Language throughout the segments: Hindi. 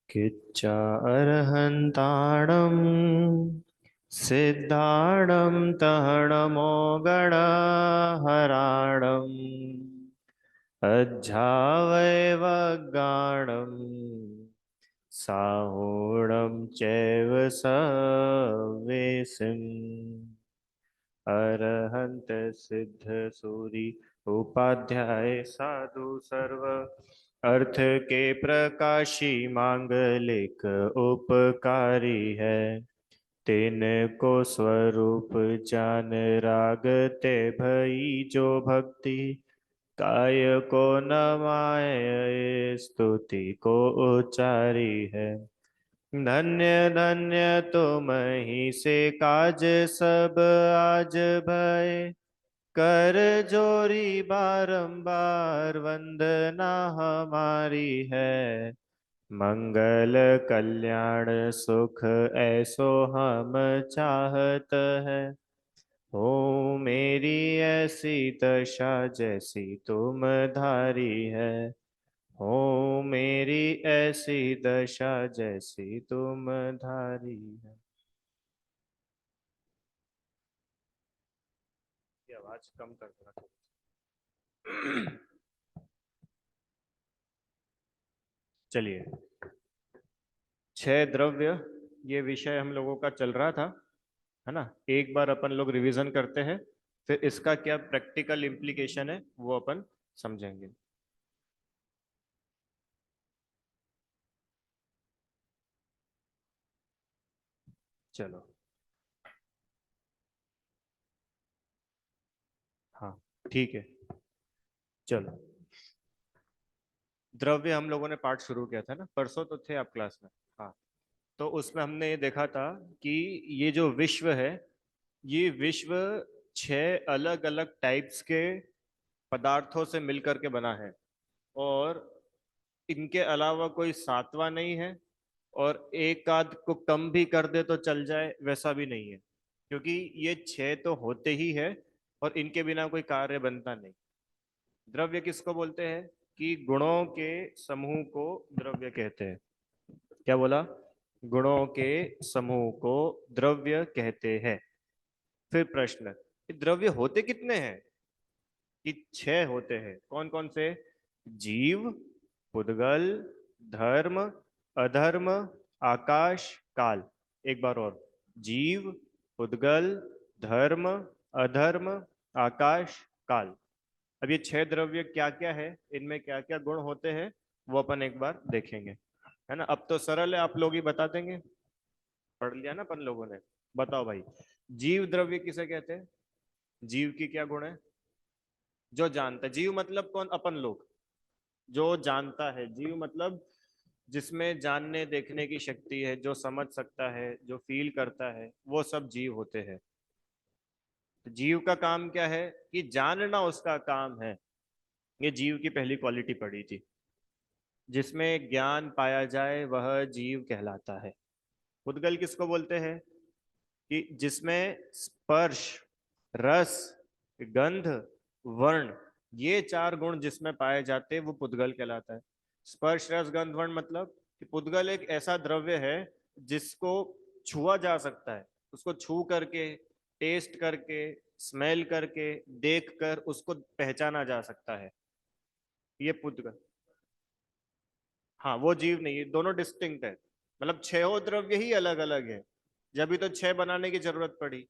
किच्चा अर्हन्ताणं सिद्धाणं तहणमोगणहराणम् अज्झावैवगाणं साहूणं चैव सवेसिम् अरहंत सिद्ध सूरि उपाध्याय साधु सर्व अर्थ के प्रकाशी मांगलिक उपकारी है। तिनको स्वरूप जान राग ते भई जो भक्ति काय को नमाय स्तुति को उचारी है। धन्य धन्य तुम ही से काज सब आज भय कर जोरी बारंबार वंदना हमारी है। मंगल कल्याण सुख ऐसो हम चाहत है। हो मेरी ऐसी दशा जैसी तुम धारी है। हो मेरी ऐसी दशा जैसी तुम धारी है। ये आवाज कम कर देना। चलिए, छह द्रव्य, ये विषय हम लोगों का चल रहा था, है ना। एक बार अपन लोग रिवीजन करते हैं, फिर इसका क्या प्रैक्टिकल इम्प्लीकेशन है वो अपन समझेंगे। चलो, हाँ, ठीक है। चलो, द्रव्य हम लोगों ने पाठ शुरू किया था ना, परसों तो थे आप क्लास में। हाँ, तो उसमें हमने ये देखा था कि ये जो विश्व है, ये विश्व छह अलग अलग टाइप्स के पदार्थों से मिलकर के बना है, और इनके अलावा कोई सातवां नहीं है, और एक आध को कम भी कर दे तो चल जाए वैसा भी नहीं है, क्योंकि ये छह तो होते ही है और इनके बिना कोई कार्य बनता नहीं। द्रव्य किसको बोलते हैं? कि गुणों के समूह को द्रव्य कहते हैं। क्या बोला? गुणों के समूह को द्रव्य कहते हैं। फिर प्रश्न, ये द्रव्य होते कितने हैं? कि छह होते हैं। कौन कौन से? जीव, पुद्गल, धर्म, अधर्म, आकाश, काल। एक बार और, जीव, पुद्गल, धर्म, अधर्म, आकाश, काल। अब ये छह द्रव्य क्या क्या है, इनमें क्या क्या गुण होते हैं, वो अपन एक बार देखेंगे, है ना। अब तो सरल है, आप लोग ही बता देंगे, पढ़ लिया ना अपन लोगों ने। बताओ भाई, जीव द्रव्य किसे कहते हैं? जीव की क्या गुण है? जो जानता है। जीव मतलब कौन? अपन लोग। जो जानता है, जीव मतलब जिसमें जानने देखने की शक्ति है, जो समझ सकता है, जो फील करता है, वो सब जीव होते हैं। तो जीव का काम क्या है? कि जानना उसका काम है। ये जीव की पहली क्वालिटी पढ़ी थी। जिसमें ज्ञान पाया जाए वह जीव कहलाता है। पुद्गल किसको बोलते हैं? कि जिसमें स्पर्श, रस, गंध, वर्ण, ये चार गुण जिसमें पाए जाते हैं वो पुद्गल कहलाता है। स्पर्श रस गंध वर्ण मतलब कि पुद्गल एक ऐसा द्रव्य है जिसको छुआ जा सकता है। उसको छू करके, टेस्ट करके, स्मेल करके, देख कर उसको पहचाना जा सकता है। ये पुद्गल। हाँ, वो जीव नहीं, ये दोनों डिस्टिंक्ट है। मतलब छह द्रव्य ही अलग अलग है, जब भी तो छह बनाने की जरूरत पड़ी।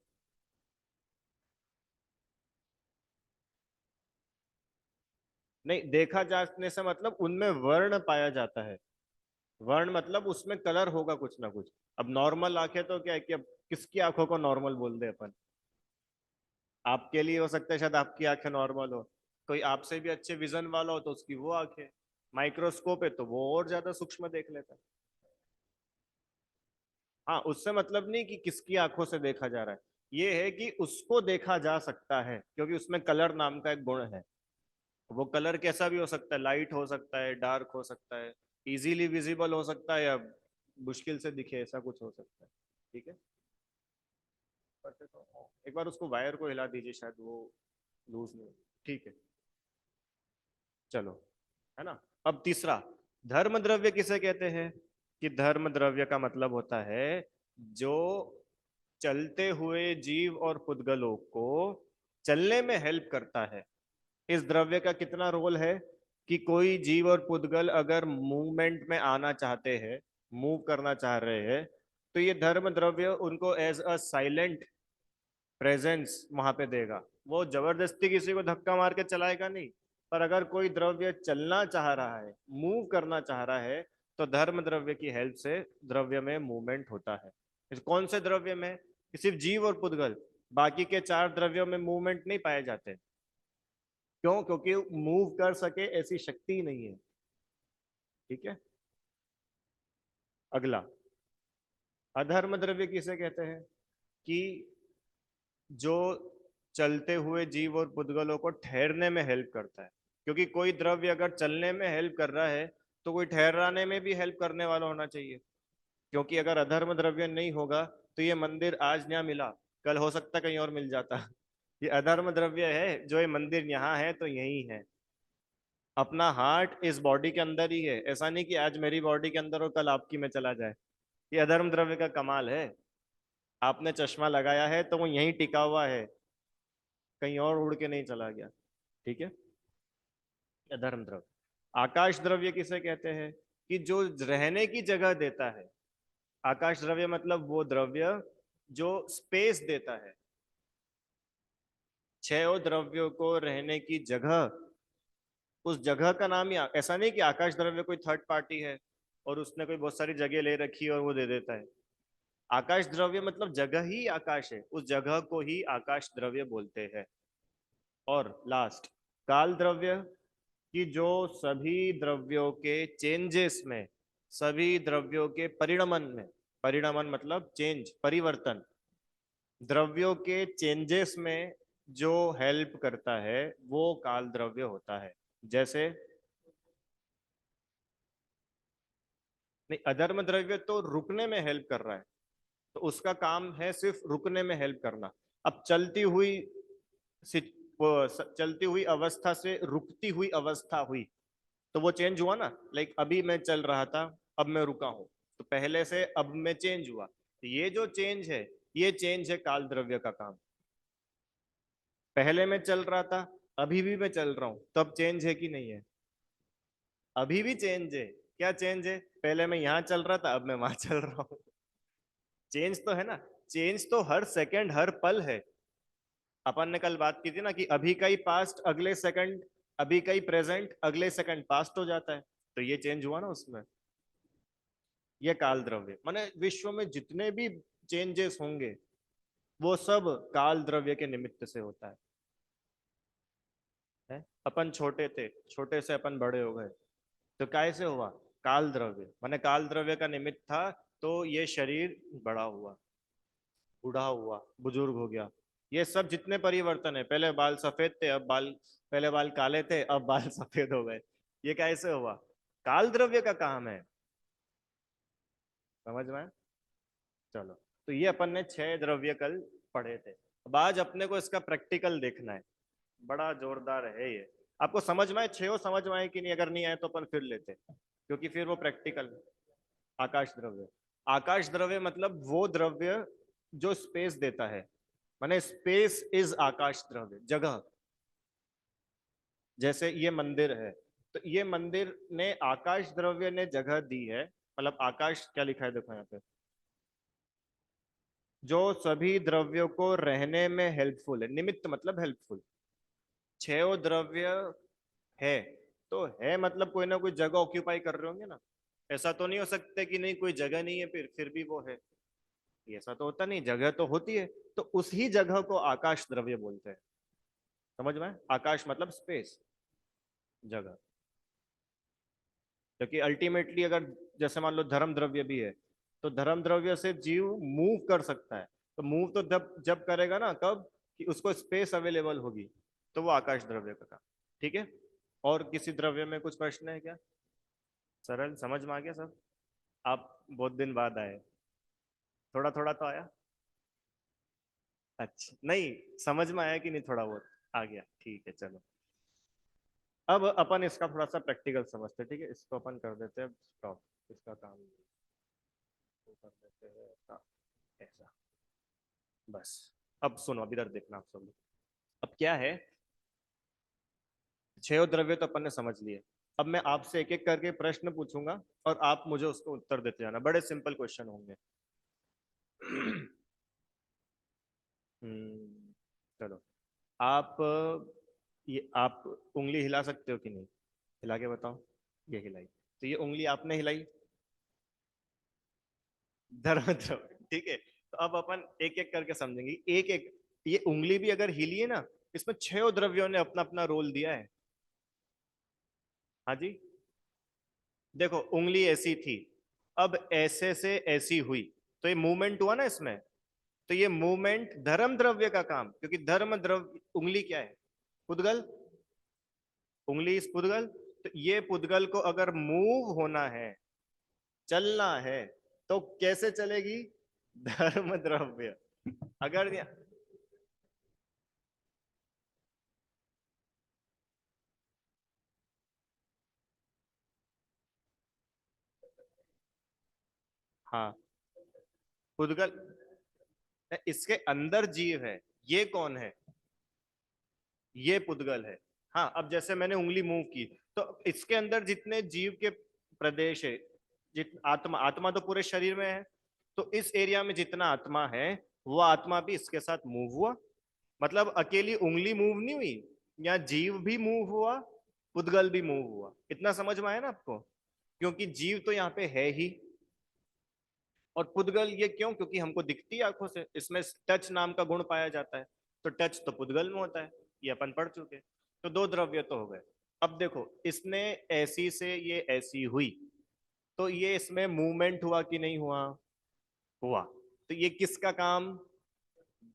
नहीं, देखा जाने से मतलब उनमें वर्ण पाया जाता है। वर्ण मतलब उसमें कलर होगा कुछ ना कुछ। अब नॉर्मल आंखें तो क्या है कि अब किसकी आंखों को नॉर्मल बोल दे अपन? आपके लिए हो सकता है शायद आपकी आंखें नॉर्मल हो, कोई आपसे भी अच्छे विजन वाला हो तो उसकी वो आंखें, माइक्रोस्कोप है तो वो और ज्यादा सूक्ष्म देख लेता है। हाँ, उससे मतलब नहीं कि किसकी आंखों से देखा जा रहा है, ये है कि उसको देखा जा सकता है, क्योंकि उसमें कलर नाम का एक गुण है। वो कलर कैसा भी हो सकता है, लाइट हो सकता है, डार्क हो सकता है, इजीली विजिबल हो सकता है, या मुश्किल से दिखे, ऐसा कुछ हो सकता है। ठीक है। एक बार उसको वायर को हिला दीजिए, शायद वो लूज नहीं हो। ठीक है, चलो, है ना। अब तीसरा, धर्म द्रव्य किसे कहते हैं? कि धर्म द्रव्य का मतलब होता है जो चलते हुए जीव और पुद्गलों को चलने में हेल्प करता है। इस द्रव्य का कितना रोल है कि कोई जीव और पुद्गल अगर मूवमेंट में आना चाहते हैं, मूव करना चाह रहे हैं, तो ये धर्म द्रव्य उनको एज अ साइलेंट प्रेजेंस वहां पे देगा। वो जबरदस्ती किसी को धक्का मार के चलाएगा नहीं, पर अगर कोई द्रव्य चलना चाह रहा है, मूव करना चाह रहा है, तो धर्म द्रव्य की हेल्प से द्रव्य में मूवमेंट होता है। कौन से द्रव्य में? सिर्फ जीव और पुद्गल, बाकी के चार द्रव्यों में मूवमेंट नहीं पाए जाते। क्यों? क्योंकि मूव कर सके ऐसी शक्ति नहीं है। ठीक है। अगला, अधर्म द्रव्य किसे कहते हैं? कि जो चलते हुए जीव और पुद्गलों को ठहरने में हेल्प करता है। क्योंकि कोई द्रव्य अगर चलने में हेल्प कर रहा है, तो कोई ठहराने में भी हेल्प करने वाला होना चाहिए। क्योंकि अगर अधर्म द्रव्य नहीं होगा, तो ये मंदिर आज यहाँ मिला, कल हो सकता कहीं और मिल जाता। ये अधर्म द्रव्य है, जो ये मंदिर यहाँ है तो यही है। अपना हार्ट इस बॉडी के अंदर ही है, ऐसा नहीं कि आज मेरी बॉडी के अंदर और कल आपकी में चला जाए। ये अधर्म द्रव्य का कमाल है। आपने चश्मा लगाया है तो वो यहीं टिका हुआ है, कहीं और उड़ के नहीं चला गया। ठीक है। अधर्म द्रव्य। आकाश द्रव्य किसे कहते हैं? कि जो रहने की जगह देता है। आकाश द्रव्य मतलब वो द्रव्य जो स्पेस देता है। छह द्रव्यों को रहने की जगह, उस जगह का नाम ही ऐसा नहीं कि आकाश द्रव्य कोई थर्ड पार्टी है और उसने कोई बहुत सारी जगह ले रखी है और वो दे देता है। आकाश द्रव्य मतलब जगह ही आकाश है, उस जगह को ही आकाश द्रव्य बोलते हैं। और लास्ट, काल द्रव्य, कि जो सभी द्रव्यों के चेंजेस में, सभी द्रव्यों के परिणमन में, परिणमन मतलब चेंज, परिवर्तन, द्रव्यों के चेंजेस में जो हेल्प करता है, वो काल द्रव्य होता है। जैसे, नहीं, अधर्म द्रव्य तो रुकने में हेल्प कर रहा है, तो उसका काम है सिर्फ रुकने में हेल्प करना। अब चलती हुई अवस्था से रुकती हुई अवस्था हुई, तो वो चेंज हुआ ना। लाइक अभी मैं चल रहा था, अब मैं रुका हूं, तो पहले से अब मैं चेंज हुआ, तो ये जो चेंज है, ये चेंज है काल द्रव्य का काम। पहले मैं चल रहा था, अभी भी मैं चल रहा हूं, तब चेंज है कि नहीं है? अभी भी चेंज है। क्या चेंज है? पहले मैं यहां चल रहा था, अब मैं वहां चल रहा हूं। चेंज तो है ना। चेंज तो हर सेकंड हर पल है। अपन ने कल बात की थी ना कि अभी का ही पास्ट अगले सेकंड, अभी का ही प्रेजेंट अगले सेकंड पास्ट हो जाता है, तो ये चेंज हुआ ना उसमें। ये काल द्रव्य माने विश्व में जितने भी चेंजेस होंगे, वो सब काल द्रव्य के निमित्त से होता है? अपन छोटे थे, छोटे से अपन बड़े हो गए, तो कैसे हुआ? काल द्रव्य माने काल द्रव्य का निमित्त था, तो ये शरीर बड़ा हुआ, बूढ़ा हुआ, बुजुर्ग हो गया। ये सब जितने परिवर्तन है, पहले बाल सफेद थे, अब बाल, पहले बाल काले थे, अब बाल सफेद हो गए, ये कैसे हुआ? काल द्रव्य का काम है। समझ में आया? चलो, तो ये अपन ने छह द्रव्य कल पढ़े थे। अब आज अपने को इसका प्रैक्टिकल देखना है। बड़ा जोरदार है ये। आपको समझ में आए, छह समझ में आए कि नहीं? अगर नहीं आए तो अपन फिर लेते, क्योंकि फिर वो प्रैक्टिकल। आकाश द्रव्य, आकाश द्रव्य मतलब वो द्रव्य जो स्पेस देता है। माने स्पेस इज आकाश द्रव्य, जगह। जैसे ये मंदिर है, तो ये मंदिर ने आकाश द्रव्य ने जगह दी है। मतलब आकाश क्या लिखा है देखो यहाँ पे, जो सभी द्रव्यों को रहने में हेल्पफुल है। निमित्त मतलब हेल्पफुल। छह द्रव्य है, तो है मतलब कोई ना कोई जगह ऑक्यूपाई कर रहे होंगे ना। ऐसा तो नहीं हो सकता कि नहीं कोई जगह नहीं है फिर भी वो है। ऐसा तो होता नहीं, जगह तो होती है। तो उस ही जगह को आकाश द्रव्य बोलते हैं। समझ में? आकाश मतलब स्पेस, जगह। क्योंकि अल्टीमेटली अगर, जैसे मान लो धर्म द्रव्य भी है, तो धर्म द्रव्य से जीव मूव कर सकता है। तो मूव तो जब जब करेगा ना, कब? कि उसको स्पेस अवेलेबल होगी, तो वो आकाश द्रव्य का काम। ठीक है। और किसी द्रव्य में कुछ प्रश्न है क्या? सरल समझ में आ गया सब? आप बहुत दिन बाद आए, थोड़ा थोड़ा तो आया। अच्छा, नहीं समझ में आया कि नहीं? थोड़ा बहुत आ गया, ठीक है चलो। अब अपन इसका थोड़ा सा प्रैक्टिकल समझते हैं, ठीक है? इसको अपन कर देते हैं स्टॉप, इसका काम। वो कर लेते हैं ऐसा ऐसा। बस अब सुनो, अब इधर देखना आप सब लोग। अब क्या है, छह द्रव्य तो अपन ने समझ लिए। अब मैं आपसे एक एक करके प्रश्न पूछूंगा और आप मुझे उसको उत्तर देते जाना, बड़े सिंपल क्वेश्चन होंगे। चलो, आप ये आप उंगली हिला सकते हो कि नहीं? हिला के बताओ। ये हिलाई, तो ये उंगली आपने हिलाई, धर्म द्रव्य, ठीक है। तो अब अपन एक एक करके समझेंगे, एक एक। ये उंगली भी अगर हिली है ना, इसमें छह द्रव्यों ने अपना अपना रोल दिया है। हाँ जी, देखो उंगली ऐसी थी, अब ऐसे से ऐसी हुई, तो ये मूवमेंट हुआ ना इसमें। तो ये मूवमेंट धर्म द्रव्य का काम, क्योंकि धर्म द्रव्य उंगली क्या है? पुद्गल। उंगली इस पुद्गल। तो ये पुद्गल को अगर मूव होना है, चलना है, तो कैसे चलेगी? धर्म द्रव्य। अगर हाँ, पुद्गल, इसके अंदर जीव है, ये कौन है? ये पुद्गल है। हाँ, अब जैसे मैंने उंगली मूव की, तो इसके अंदर जितने जीव के प्रदेश है, जित आत्मा, आत्मा तो पूरे शरीर में है, तो इस एरिया में जितना आत्मा है, वो आत्मा भी इसके साथ मूव हुआ। मतलब अकेली उंगली मूव नहीं हुई, या जीव भी मूव हुआ, पुद्गल भी मूव हुआ। इतना समझ में आया ना आपको? क्योंकि जीव तो यहाँ पे है ही, और पुद्गल ये क्यों? क्योंकि हमको दिखती है आंखों से, इसमें टच नाम का गुण पाया जाता है, तो टच तो पुद्गल में होता है, ये अपन पढ़ चुके। तो दो द्रव्य तो हो गए। अब देखो, इसने ऐसी से ये ऐसी हुई, तो ये इसमें मूवमेंट हुआ कि नहीं हुआ? हुआ। तो ये किसका काम?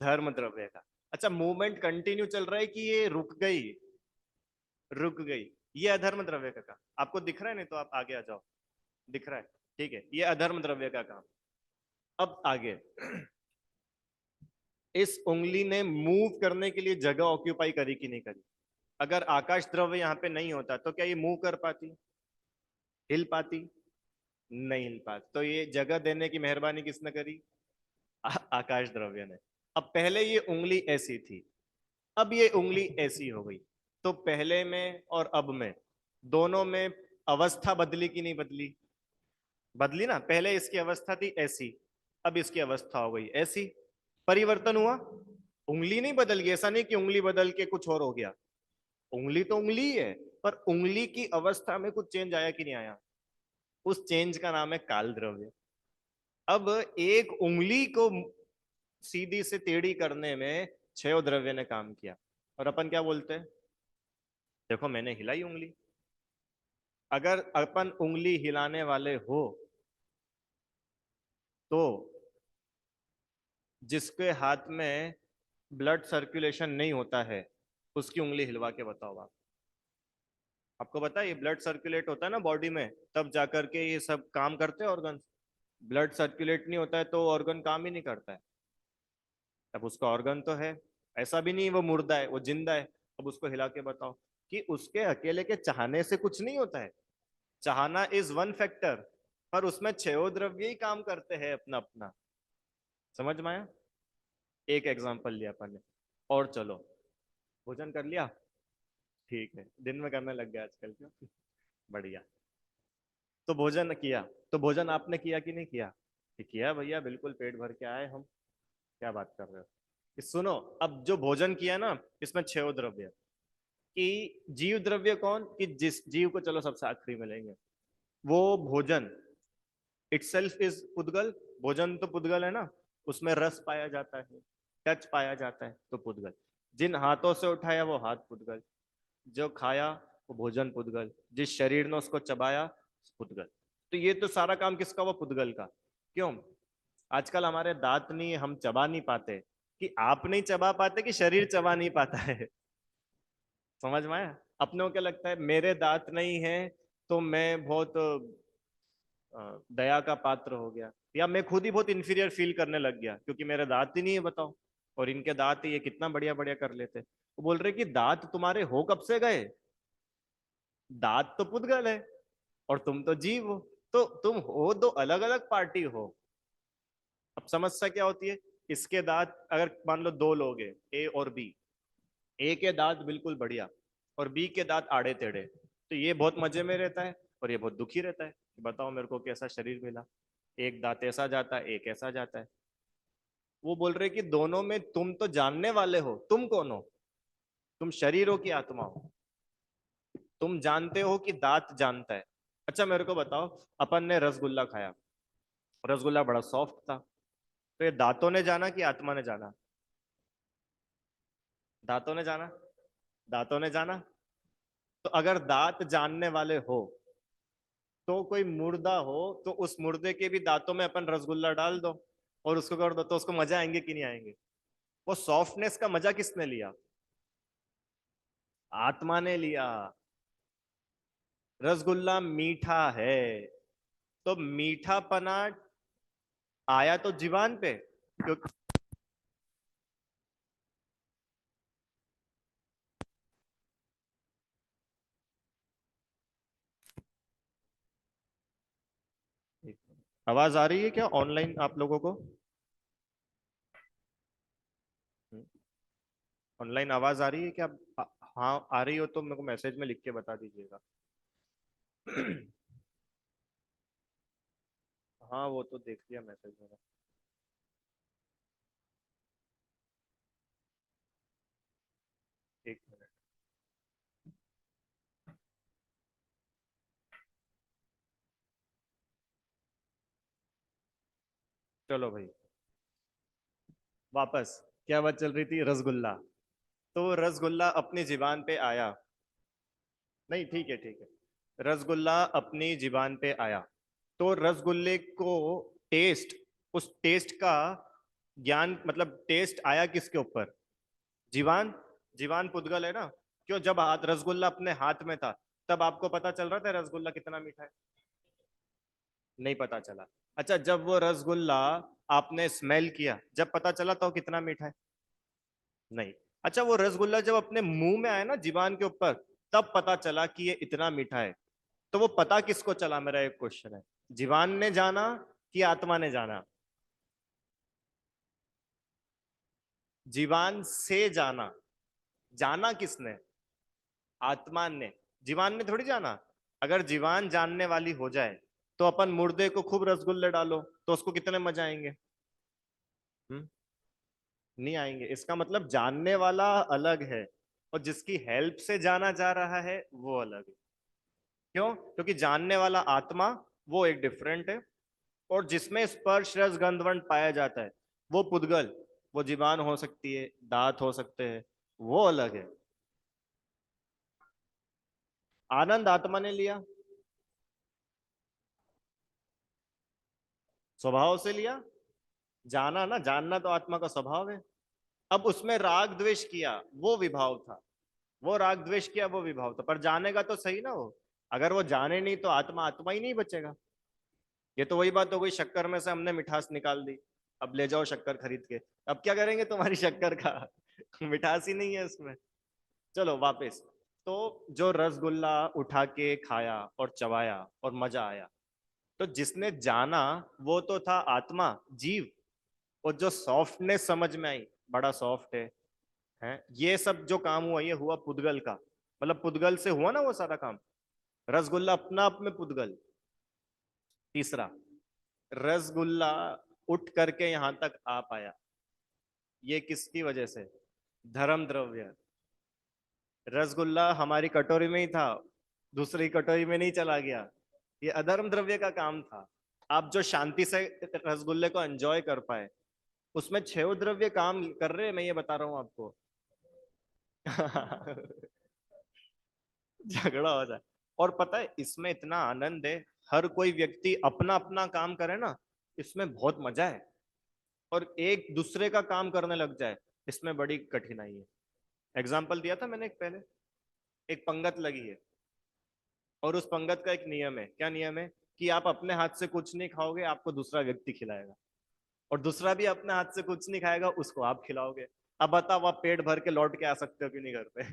धर्म द्रव्य का। अच्छा, मूवमेंट कंटिन्यू चल रहा है कि ये रुक गई? रुक गई। ये अधर्म द्रव्य का काम। आपको दिख रहा है? नहीं तो आप आगे आ जाओ। दिख रहा है? ठीक है, ये अधर्म द्रव्य का काम। अब आगे, इस उंगली ने मूव करने के लिए जगह ऑक्यूपाई करी कि नहीं करी? अगर आकाश द्रव्य यहाँ पे नहीं होता, तो क्या ये मूव कर पाती? हिल पाती? नहीं हिल पाती। तो ये जगह देने की मेहरबानी किसने करी? आकाश द्रव्य ने। अब पहले ये उंगली ऐसी थी, अब ये उंगली ऐसी हो गई, तो पहले में और अब में, दोनों में अवस्था बदली कि नहीं बदली? बदली ना। पहले इसकी अवस्था थी ऐसी, अब इसकी अवस्था हो गई ऐसी। परिवर्तन हुआ। उंगली नहीं बदल गई, ऐसा नहीं कि उंगली बदल के कुछ और हो गया। उंगली तो उंगली ही है, पर उंगली की अवस्था में कुछ चेंज आया कि नहीं आया? उस चेंज का नाम है काल द्रव्य। अब एक उंगली को सीधी से टेढ़ी करने में छह द्रव्य ने काम किया, और अपन क्या बोलते हैं? देखो मैंने हिलाई उंगली। अगर अपन उंगली हिलाने वाले हो, तो जिसके हाथ में ब्लड सर्कुलेशन नहीं होता है, उसकी उंगली हिलवा के बताओ आप। आपको पता है, ये ब्लड सर्कुलेट होता है ना बॉडी में, तब जाकर के ये सब काम करते हैं ऑर्गन। ब्लड सर्कुलेट नहीं होता है तो ऑर्गन काम ही नहीं करता है। अब उसका ऑर्गन तो है, ऐसा भी नहीं वो मुर्दा है, वो जिंदा है। अब उसको हिला के बताओ कि उसके अकेले के चाहने से कुछ नहीं होता है। चाहना इज वन फैक्टर, पर उसमें छह द्रव्य ही काम करते हैं अपना अपना। समझ में आया? एक एग्जांपल लिया अपन ने। और चलो, भोजन कर लिया? ठीक है, दिन में करने लग गया आजकल, क्यों? बढ़िया। तो भोजन किया, तो भोजन आपने किया कि नहीं किया? कि किया भैया, बिल्कुल पेट भर के आए हम। क्या बात कर रहे हो? कि सुनो, अब जो भोजन किया ना, इसमें छह द्रव्य। कि जीव द्रव्य कौन? कि जिस जीव को चलो सबसे आखिरी में लेंगे, वो भोजन इटसेल्फ इज पुद्गल। भोजन तो पुद्गल है ना, उसमें रस पाया जाता है, टच पाया जाता है, तो पुद्गल। जिन हाथों से उठाया वो हाथ पुद्गल, जो खाया वो भोजन पुद्गल, जिस शरीर ने उसको चबाया पुद्गल। तो ये तो सारा काम किसका? वो पुद्गल का। क्यों? आजकल हमारे दांत नहीं, हम चबा नहीं पाते। कि आप नहीं चबा पाते कि शरीर चबा नहीं पाता है? समझ में आया? अपने को क्या लगता है, मेरे दांत नहीं है तो मैं बहुत दया का पात्र हो गया, या मैं खुद ही बहुत इंफीरियर फील करने लग गया क्योंकि मेरे दांत ही नहीं है, बताओ। और इनके दांत ही ये कितना बढ़िया बढ़िया कर लेते। वो बोल रहे कि दांत तुम्हारे हो कब से गए? दांत तो पुद्गल है, और तुम तो जीव हो। तो तुम हो दो अलग अलग पार्टी हो। अब समस्या क्या होती है, इसके दांत अगर मान लो दो लोग हैं, ए और बी, ए के दांत बिल्कुल बढ़िया और बी के दांत आड़े टेढ़े, तो ये बहुत मजे में रहता है और ये बहुत दुखी रहता है कि बताओ मेरे को कैसा शरीर मिला, एक दांत ऐसा जाता है एक ऐसा जाता है। वो बोल रहे कि दोनों में तुम तो जानने वाले हो, तुम कौन हो? तुम शरीर हो कि आत्मा हो? तुम जानते हो कि दांत जानता है? अच्छा मेरे को बताओ, अपन ने रसगुल्ला खाया, रसगुल्ला बड़ा सॉफ्ट था, तो ये दांतों ने जाना कि आत्मा ने जाना? दांतों ने जाना, दांतों ने जाना। तो अगर दांत जानने वाले हो, तो कोई मुर्दा हो तो उस मुर्दे के भी दांतों में अपन रसगुल्ला डाल दो और उसको कर दो, तो उसको मजा आएंगे कि नहीं आएंगे? वो सॉफ्टनेस का मजा किसने लिया? आत्मा ने लिया। रसगुल्ला मीठा है, तो मीठापना आया तो जीवान पे, क्योंकि आवाज आ रही है क्या ऑनलाइन आप लोगों को? ऑनलाइन आवाज आ रही है क्या? हाँ आ रही हो तो मेरे को मैसेज में लिख के बता दीजिएगा। हाँ वो तो देख लिया मैसेज में। एक मिनट। चलो भाई, वापस। क्या बात चल रही थी? रसगुल्ला। तो रसगुल्ला अपनी जीवान पे आया। नहीं ठीक है ठीक है। रसगुल्ला अपनी जीवान पे आया, तो रसगुल्ले को टेस्ट, उस टेस्ट का ज्ञान, मतलब टेस्ट आया किसके ऊपर? जीवान। जीवान पुद्गल है ना। क्यों, जब हाथ रसगुल्ला अपने हाथ में था तब आपको पता चल रहा था रसगुल्ला कितना मीठा है? नहीं पता चला। अच्छा जब वो रसगुल्ला आपने स्मेल किया, जब पता चला तो कितना मीठा है? नहीं। अच्छा वो रसगुल्ला जब अपने मुंह में आया ना जीवान के ऊपर, तब पता चला कि ये इतना मीठा है। तो वो पता किसको चला, मेरा एक क्वेश्चन है। जीवान ने जाना कि आत्मा ने जाना? जीवान से जाना। जाना किसने? आत्मा ने। जीवान ने थोड़ी जाना। अगर जीवान जानने वाली हो जाए तो अपन मुर्दे को खूब रसगुल्ले डालो तो उसको कितने मजा आएंगे? हम्म? नहीं आएंगे। इसका मतलब जानने वाला अलग है और जिसकी हेल्प से जाना जा रहा है वो अलग है। क्यों? क्योंकि जानने वाला आत्मा, वो एक डिफरेंट है, और जिसमें स्पर्श रस गंधवर्ण पाया जाता है वो पुद्गल, वो जीवान हो सकती है, दांत हो सकते हैं, वो अलग है। आनंद आत्मा ने लिया, स्वभाव से लिया। जाना ना, जानना तो आत्मा का स्वभाव है। अब उसमें राग द्वेष किया, वो विभाव था। वो राग द्वेष किया, वो विभाव था, पर जानेगा तो सही ना वो। अगर वो जाने नहीं तो आत्मा आत्मा ही नहीं बचेगा। ये तो वही बात हो गई, शक्कर में से हमने मिठास निकाल दी, अब ले जाओ शक्कर खरीद के। अब क्या करेंगे तुम्हारी शक्कर का? मिठास ही नहीं है उसमें। चलो वापस। तो जो रसगुल्ला उठा के खाया और चबाया और मजा आया, तो जिसने जाना वो तो था आत्मा, जीव। और जो सॉफ्टनेस समझ में आई, बड़ा सॉफ्ट है ये सब जो काम हुआ ये हुआ पुद्गल का, मतलब पुद्गल से हुआ ना वो सारा काम। रसगुल्ला अपना आप में पुद्गल। तीसरा, रसगुल्ला उठ करके यहां तक आ पाया, ये किसकी वजह से? धर्म द्रव्य। रसगुल्ला हमारी कटोरी में ही था, दूसरी कटोरी में नहीं चला गया, ये अधर्म द्रव्य का काम था। आप जो शांति से रसगुल्ले को एंजॉय कर पाए, उसमें छह द्रव्य काम कर रहे हैं, मैं ये बता रहा हूं आपको। झगड़ा हो जाए। और पता है इसमें इतना आनंद है, हर कोई व्यक्ति अपना अपना काम करे ना, इसमें बहुत मजा है। और एक दूसरे का काम करने लग जाए, इसमें बड़ी कठिनाई है। एग्जाम्पल दिया था मैंने एक पहले। एक पंगत लगी है और उस पंगत का एक नियम है। क्या नियम है? कि आप अपने हाथ से कुछ नहीं खाओगे, आपको दूसरा व्यक्ति खिलाएगा, और दूसरा भी अपने हाथ से कुछ नहीं खाएगा, उसको आप खिलाओगे। अब बताओ आप पेट भर के लौट के आ सकते हो कि नहीं घर पे?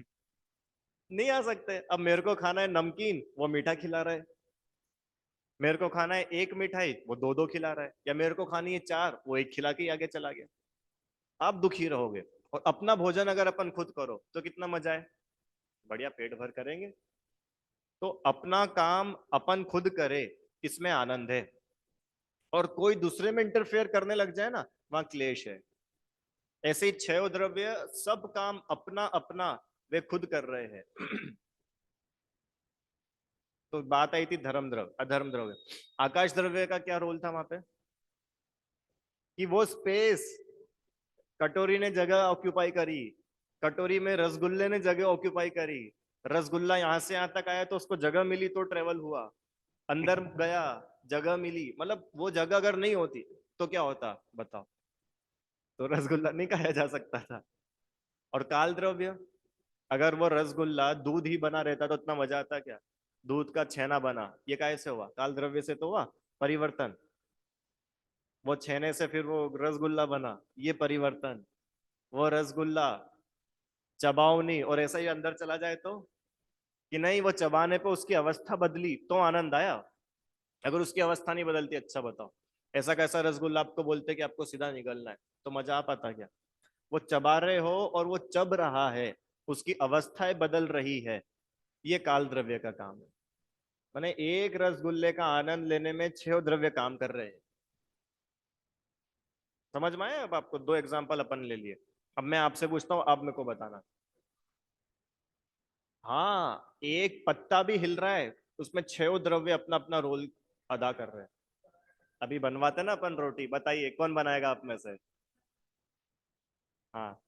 नहीं आ सकते। अब मेरे को खाना है नमकीन, वो मीठा खिला रहा है। मेरे को खाना है एक मिठाई, वो दो दो खिला रहा है, या मेरे को खानी है चार, वो एक खिला के ही आगे चला गया। आप दुखी रहोगे। और अपना भोजन अगर अपन खुद करो तो कितना मजा है, बढ़िया पेट भर करेंगे। तो अपना काम अपन खुद करे, इसमें आनंद है। और कोई दूसरे में इंटरफेयर करने लग जाए ना, वहां क्लेश है। ऐसे ही छह द्रव्य सब काम अपना अपना वे खुद कर रहे हैं। तो बात आई थी धर्म द्रव्य अधर्म द्रव्य। आकाश द्रव्य का क्या रोल था वहां पे, कि वो स्पेस, कटोरी ने जगह ऑक्यूपाई करी, कटोरी में रसगुल्ले ने जगह ऑक्यूपाई करी। रसगुल्ला यहां से यहां तक आया तो उसको जगह मिली तो ट्रेवल हुआ, अंदर गया, जगह मिली। मतलब वो जगह अगर नहीं होती तो क्या होता बताओ, तो रसगुल्ला नहीं खाया जा सकता था। और काल द्रव्य, अगर वो रसगुल्ला दूध ही बना रहता तो उतना मजा आता क्या। दूध का छेना बना, ये कैसे हुआ, काल द्रव्य से तो हुआ परिवर्तन। वो छेने से फिर वो रसगुल्ला बना, ये परिवर्तन। वो रसगुल्ला चबाओ नहीं और ऐसा ही अंदर चला जाए तो, कि नहीं वो चबाने पे उसकी अवस्था बदली तो आनंद आया। अगर उसकी अवस्था नहीं बदलती, अच्छा बताओ, ऐसा कैसा रसगुल्ला आपको बोलते कि आपको सीधा निकलना है, तो मजा आ पाता क्या। वो चबा रहे हो और वो चब रहा है, उसकी अवस्थाएं बदल रही है, ये काल द्रव्य का काम है। माने एक रसगुल्ले का आनंद लेने में छह द्रव्य काम कर रहे हैं। समझ में आया। अब आपको दो एग्जांपल अपन ले लिए। अब मैं आपसे पूछता हूँ, आप मेरे को बताना। हाँ, एक पत्ता भी हिल रहा है, उसमें छह द्रव्य अपना अपना रोल अदा कर रहे हैं। अभी बनवाते ना अपन रोटी, बताइए कौन बनाएगा आप में से। हाँ।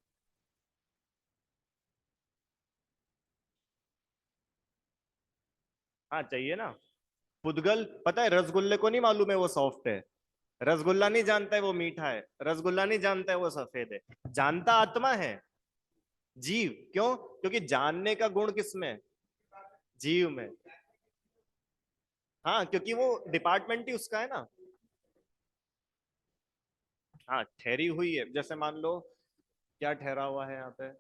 हाँ चाहिए ना। पुद्गल पता है, रसगुल्ले को नहीं मालूम है वो सॉफ्ट है। रसगुल्ला नहीं जानता है वो मीठा है। रसगुल्ला नहीं जानता है वो सफेद है। जानता आत्मा है, जीव। क्यों, क्योंकि जानने का गुण किसमें है? जीव में। हाँ, क्योंकि वो डिपार्टमेंट ही उसका है ना। हाँ, ठहरी हुई है। जैसे मान लो, क्या ठहरा हुआ है यहाँ पे,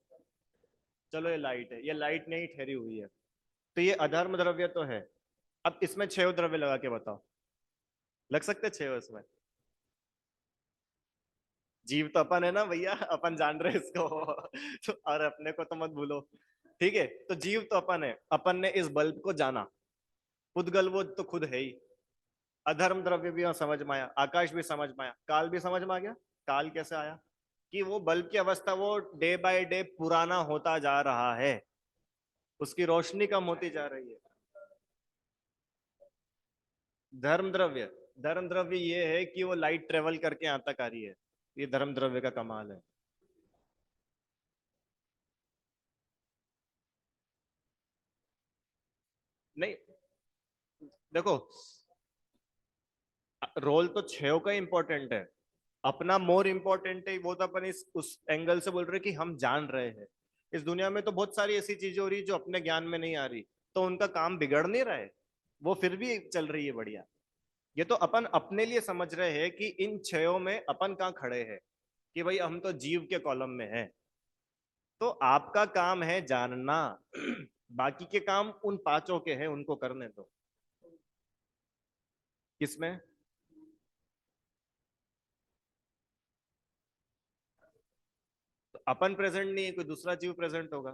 चलो ये लाइट है, ये लाइट नहीं ठहरी हुई है, तो ये अधर्म द्रव्य तो है। अब इसमें छह द्रव्य लगा के बताओ, लग सकते छह इसमें। जीव तो अपन है ना भैया, अपन जान रहे हैं इसको। तो और अपने को तो मत भूलो। ठीक है, तो जीव तो अपन है, अपन ने इस बल्ब को जाना। उद्गल वो तो खुद है ही। अधर्म द्रव्य भी समझ में आया, आकाश भी समझ में आया, काल भी समझ में आ गया। काल कैसे आया, कि वो बल्ब की अवस्था वो डे बाय डे पुराना होता जा रहा है, उसकी रोशनी कम होती जा रही है। धर्म द्रव्य, धर्म द्रव्य ये है कि वो लाइट ट्रेवल करके यहाँ तक आ रही है, ये धर्म द्रव्य का कमाल है। नहीं, देखो, रोल तो छह का इंपॉर्टेंट है, अपना मोर इंपॉर्टेंट है। वो तो अपन इस उस एंगल से बोल रहे हैं कि हम जान रहे हैं। इस दुनिया में तो बहुत सारी ऐसी चीजें हो रही है जो अपने ज्ञान में नहीं आ रही, तो उनका काम बिगड़ नहीं रहा है, वो फिर भी चल रही है बढ़िया। ये तो अपन अपने लिए समझ रहे हैं कि इन छयों में अपन कहाँ खड़े हैं, कि भाई हम तो जीव के कॉलम में हैं। तो आपका काम है जानना। बाकी के काम उन पांचों के हैं, उनको करने दो। किसमें। तो अपन प्रेजेंट नहीं है, कोई दूसरा जीव प्रेजेंट होगा।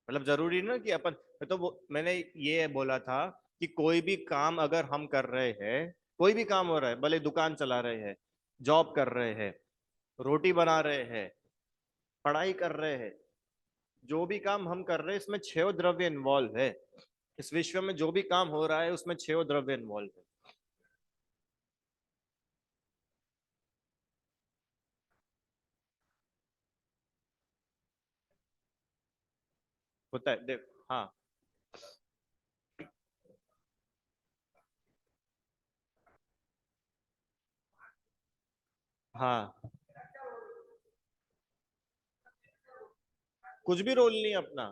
मतलब जरूरी ना कि अपन, तो मैंने ये बोला था कि कोई भी काम अगर हम कर रहे हैं, कोई भी काम हो रहा है, भले दुकान चला रहे हैं, जॉब कर रहे हैं, रोटी बना रहे हैं, पढ़ाई कर रहे हैं, जो भी काम हम कर रहे हैं इसमें छह द्रव्य इन्वॉल्व है। इस विश्व में जो भी काम हो रहा है उसमें छह द्रव्य इन्वॉल्व है। होता है देख। हाँ। हाँ, कुछ भी रोल नहीं अपना।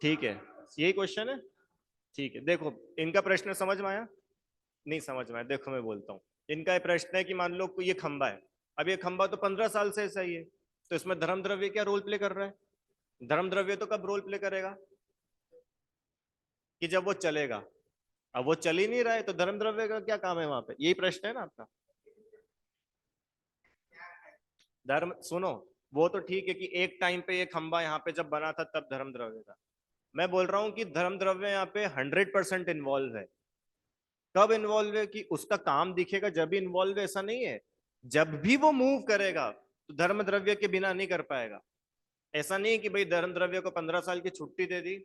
ठीक है, यही क्वेश्चन है। ठीक है, देखो, इनका प्रश्न समझ में आया, नहीं समझ में आया, देखो मैं बोलता हूँ। इनका ये प्रश्न है कि मान लो ये खंबा है, अब ये खंबा तो 15 साल से ऐसा ही है, तो इसमें धर्म द्रव्य क्या रोल प्ले कर रहा है। धर्म द्रव्य तो कब रोल प्ले करेगा, कि जब वो चलेगा। अब वो चल ही नहीं रहा है तो धर्म द्रव्य का क्या काम है वहां पे, यही प्रश्न है ना आपका। धर्म सुनो, वो तो ठीक है कि एक टाइम पे ये खंबा यहाँ पे जब बना था तब धर्म द्रव्य था। मैं बोल रहा हूँ कि धर्म द्रव्य यहाँ पे 100% इन्वॉल्व है। कब इन्वॉल्व है कि उसका काम दिखेगा जब भी इन्वॉल्व है, ऐसा नहीं है। जब भी वो मूव करेगा तो धर्म द्रव्य के बिना नहीं कर पाएगा। ऐसा नहीं है कि भाई धर्म द्रव्य को 15 साल की छुट्टी दे दी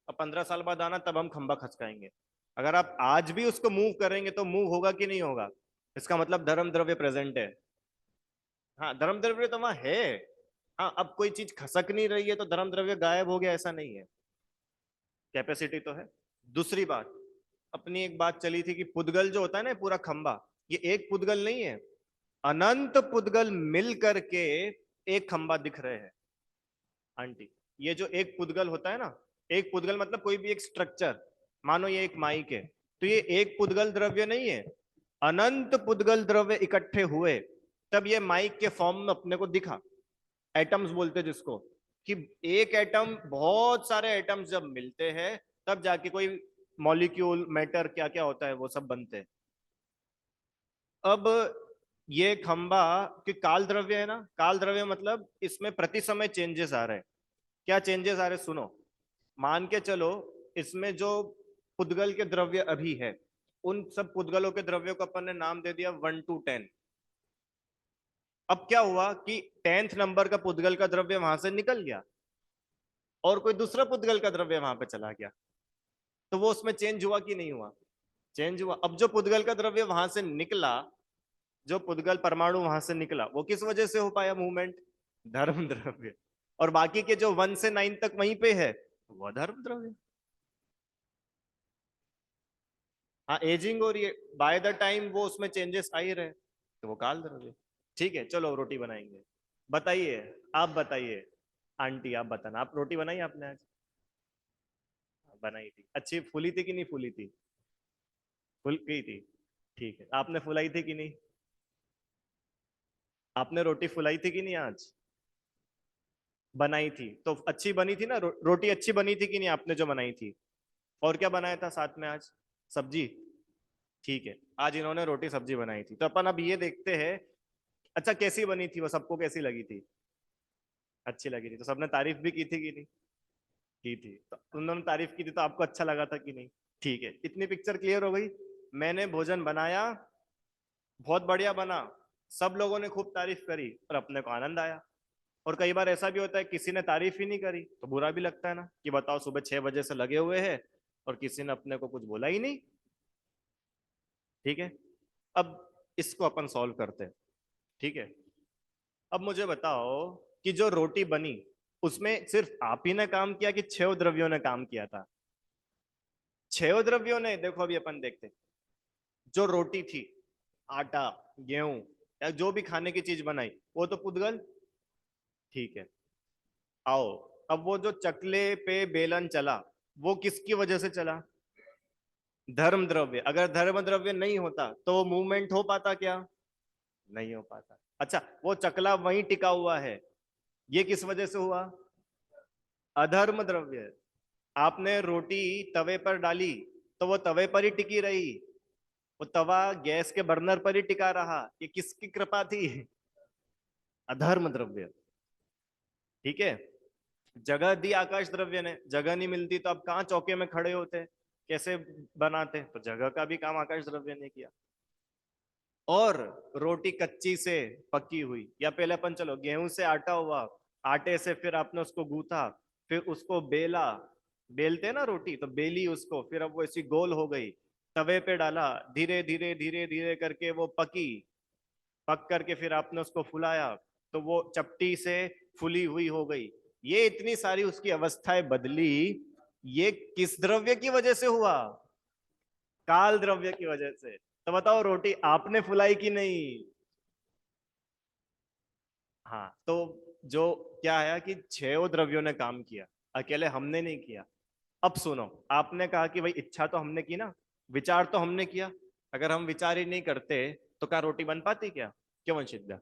और 15 साल बाद आना तब हम खंबा खसकाएंगे। अगर आप आज भी उसको मूव करेंगे तो मूव होगा कि नहीं होगा, इसका मतलब धर्म द्रव्य प्रेजेंट है। हाँ धर्म द्रव्य तो वहां है। हाँ अब कोई चीज खसक नहीं रही है तो धर्म द्रव्य गायब हो गया, ऐसा नहीं है। कैपेसिटी तो है। दूसरी बात, अपनी एक बात चली थी कि पुद्गल जो होता है ना पूरा खंबा, ये एक पुद्गल नहीं है, अनंत पुद्गल मिल करके एक खंबा दिख रहे हैं। आंटी, ये जो एक पुद्गल होता है ना, एक पुद्गल मतलब कोई भी एक स्ट्रक्चर, मानो ये एक माइक है, तो ये एक पुद्गल द्रव्य नहीं है, अनंत पुद्गल द्रव्य इकट्ठे हुए तब ये माइक के फॉर्म में अपने को दिखा। एटम्स बोलते जिसको, कि एक एटम बहुत सारे एटम्स जब मिलते हैं तब जाके कोई मॉलिक्यूल मैटर क्या क्या होता है वो सब बनते हैं। अब ये खंबा कि काल द्रव्य है ना, काल द्रव्य मतलब इसमें प्रति समय चेंजेस आ रहे हैं। क्या चेंजेस आ रहे सुनो, मान के चलो इसमें जो पुद्गल के द्रव्य अभी है, उन सब पुद्गलों के द्रव्यों को अपन ने नाम दे दिया 1 to 10। अब क्या हुआ कि 10th नंबर का पुद्गल का द्रव्य वहां से निकल गया और कोई दूसरा पुद्गल का द्रव्य वहां पे चला गया, तो वो उसमें चेंज हुआ कि नहीं हुआ, चेंज हुआ। अब जो पुद्गल का द्रव्य वहां से निकला, जो पुद्गल परमाणु वहां से निकला, वो किस वजह से हो पाया मूवमेंट, धर्म द्रव्य। और बाकी के जो 1 से 9 तक वहीं पे है, वो धर्म द्रव्य। हाँ एजिंग हो रही है, बाय द टाइम वो उसमें चेंजेस आ ही रहे, तो वो काल द्रव्य। ठीक है चलो रोटी बनाएंगे। बताइए, आप बताइए। आंटी आप बताना, आप रोटी बनाई आपने आज? बनाई थी, अच्छी फूली थी कि नहीं फूली थी? फूल गई थी। ठीक है, आपने फुलाई थी कि नहीं? आपने रोटी फुलाई थी कि नहीं आज? बनाई थी तो अच्छी बनी थी ना, रोटी अच्छी बनी थी कि नहीं आपने जो बनाई थी? और क्या बनाया था साथ में आज? सब्जी। ठीक है, आज इन्होंने रोटी सब्जी बनाई थी, तो अपन अब ये देखते हैं, अच्छा कैसी बनी थी वो, सबको कैसी लगी थी? अच्छी लगी थी, तो सबने तारीफ भी की थी कि नहीं? की थी, तो उन्होंने तारीफ की थी तो आपको अच्छा लगा था कि नहीं? ठीक है, इतनी पिक्चर क्लियर हो गई। मैंने भोजन बनाया, बहुत बढ़िया बना, सब लोगों ने खूब तारीफ करी और अपने को आनंद आया। और कई बार ऐसा भी होता है किसी ने तारीफ ही नहीं करी तो बुरा भी लगता है ना, कि बताओ सुबह 6 बजे से लगे हुए हैं और किसी ने अपने को कुछ बोला ही नहीं। ठीक है, अब इसको अपन सॉल्व करते हैं। ठीक है, अब मुझे बताओ कि जो रोटी बनी उसमें सिर्फ आप ही ने काम किया कि 6 द्रव्यों ने काम किया था? 6 द्रव्यों ने, देखो अभी अपन देखते हैं। जो रोटी थी, आटा, गेहूं या जो भी खाने की चीज बनाई, वो तो पुद्गल। ठीक है, आओ, अब वो जो चकले पे बेलन चला, वो किसकी वजह से चला? धर्म द्रव्य। अगर धर्म द्रव्य नहीं होता तो वो मूवमेंट हो पाता क्या? नहीं हो पाता। अच्छा वो चकला वहीं टिका हुआ है, ये किस वजह से हुआ? अधर्म द्रव्य। आपने रोटी तवे पर डाली तो वो तवे पर ही टिकी रही, वो तवा गैस के बर्नर पर ही टिका रहा, ये किसकी कृपा थी? अधर्म द्रव्य। ठीक है, जगह दी आकाश द्रव्य ने, जगह नहीं मिलती तो अब कहाँ चौके में खड़े होते, कैसे बनाते, तो जगह का भी काम आकाश द्रव्य ने किया। और रोटी कच्ची से पकी हुई, या पहले अपन चलो गेहूं से आटा हुआ, आटे से फिर आपने उसको गूथा, फिर उसको बेला, बेलते ना रोटी, तो बेली उसको, फिर अब वो ऐसी गोल हो गई, तवे पे डाला, धीरे धीरे धीरे धीरे करके वो पकी, पक करके फिर आपने उसको फुलाया तो वो चपटी से फुली हुई हो गई। ये इतनी सारी उसकी अवस्थाएं बदली, ये किस द्रव्य की वजह से हुआ? काल द्रव्य की वजह से। तो बताओ रोटी आपने फुलाई कि नहीं? हाँ तो जो क्या है कि 6 द्रव्यों ने काम किया, अकेले हमने नहीं किया। अब सुनो, आपने कहा कि भाई इच्छा तो हमने की ना, विचार तो हमने किया, अगर हम विचार ही नहीं करते तो क्या रोटी बन पाती क्या? क्यों वंशित भैया?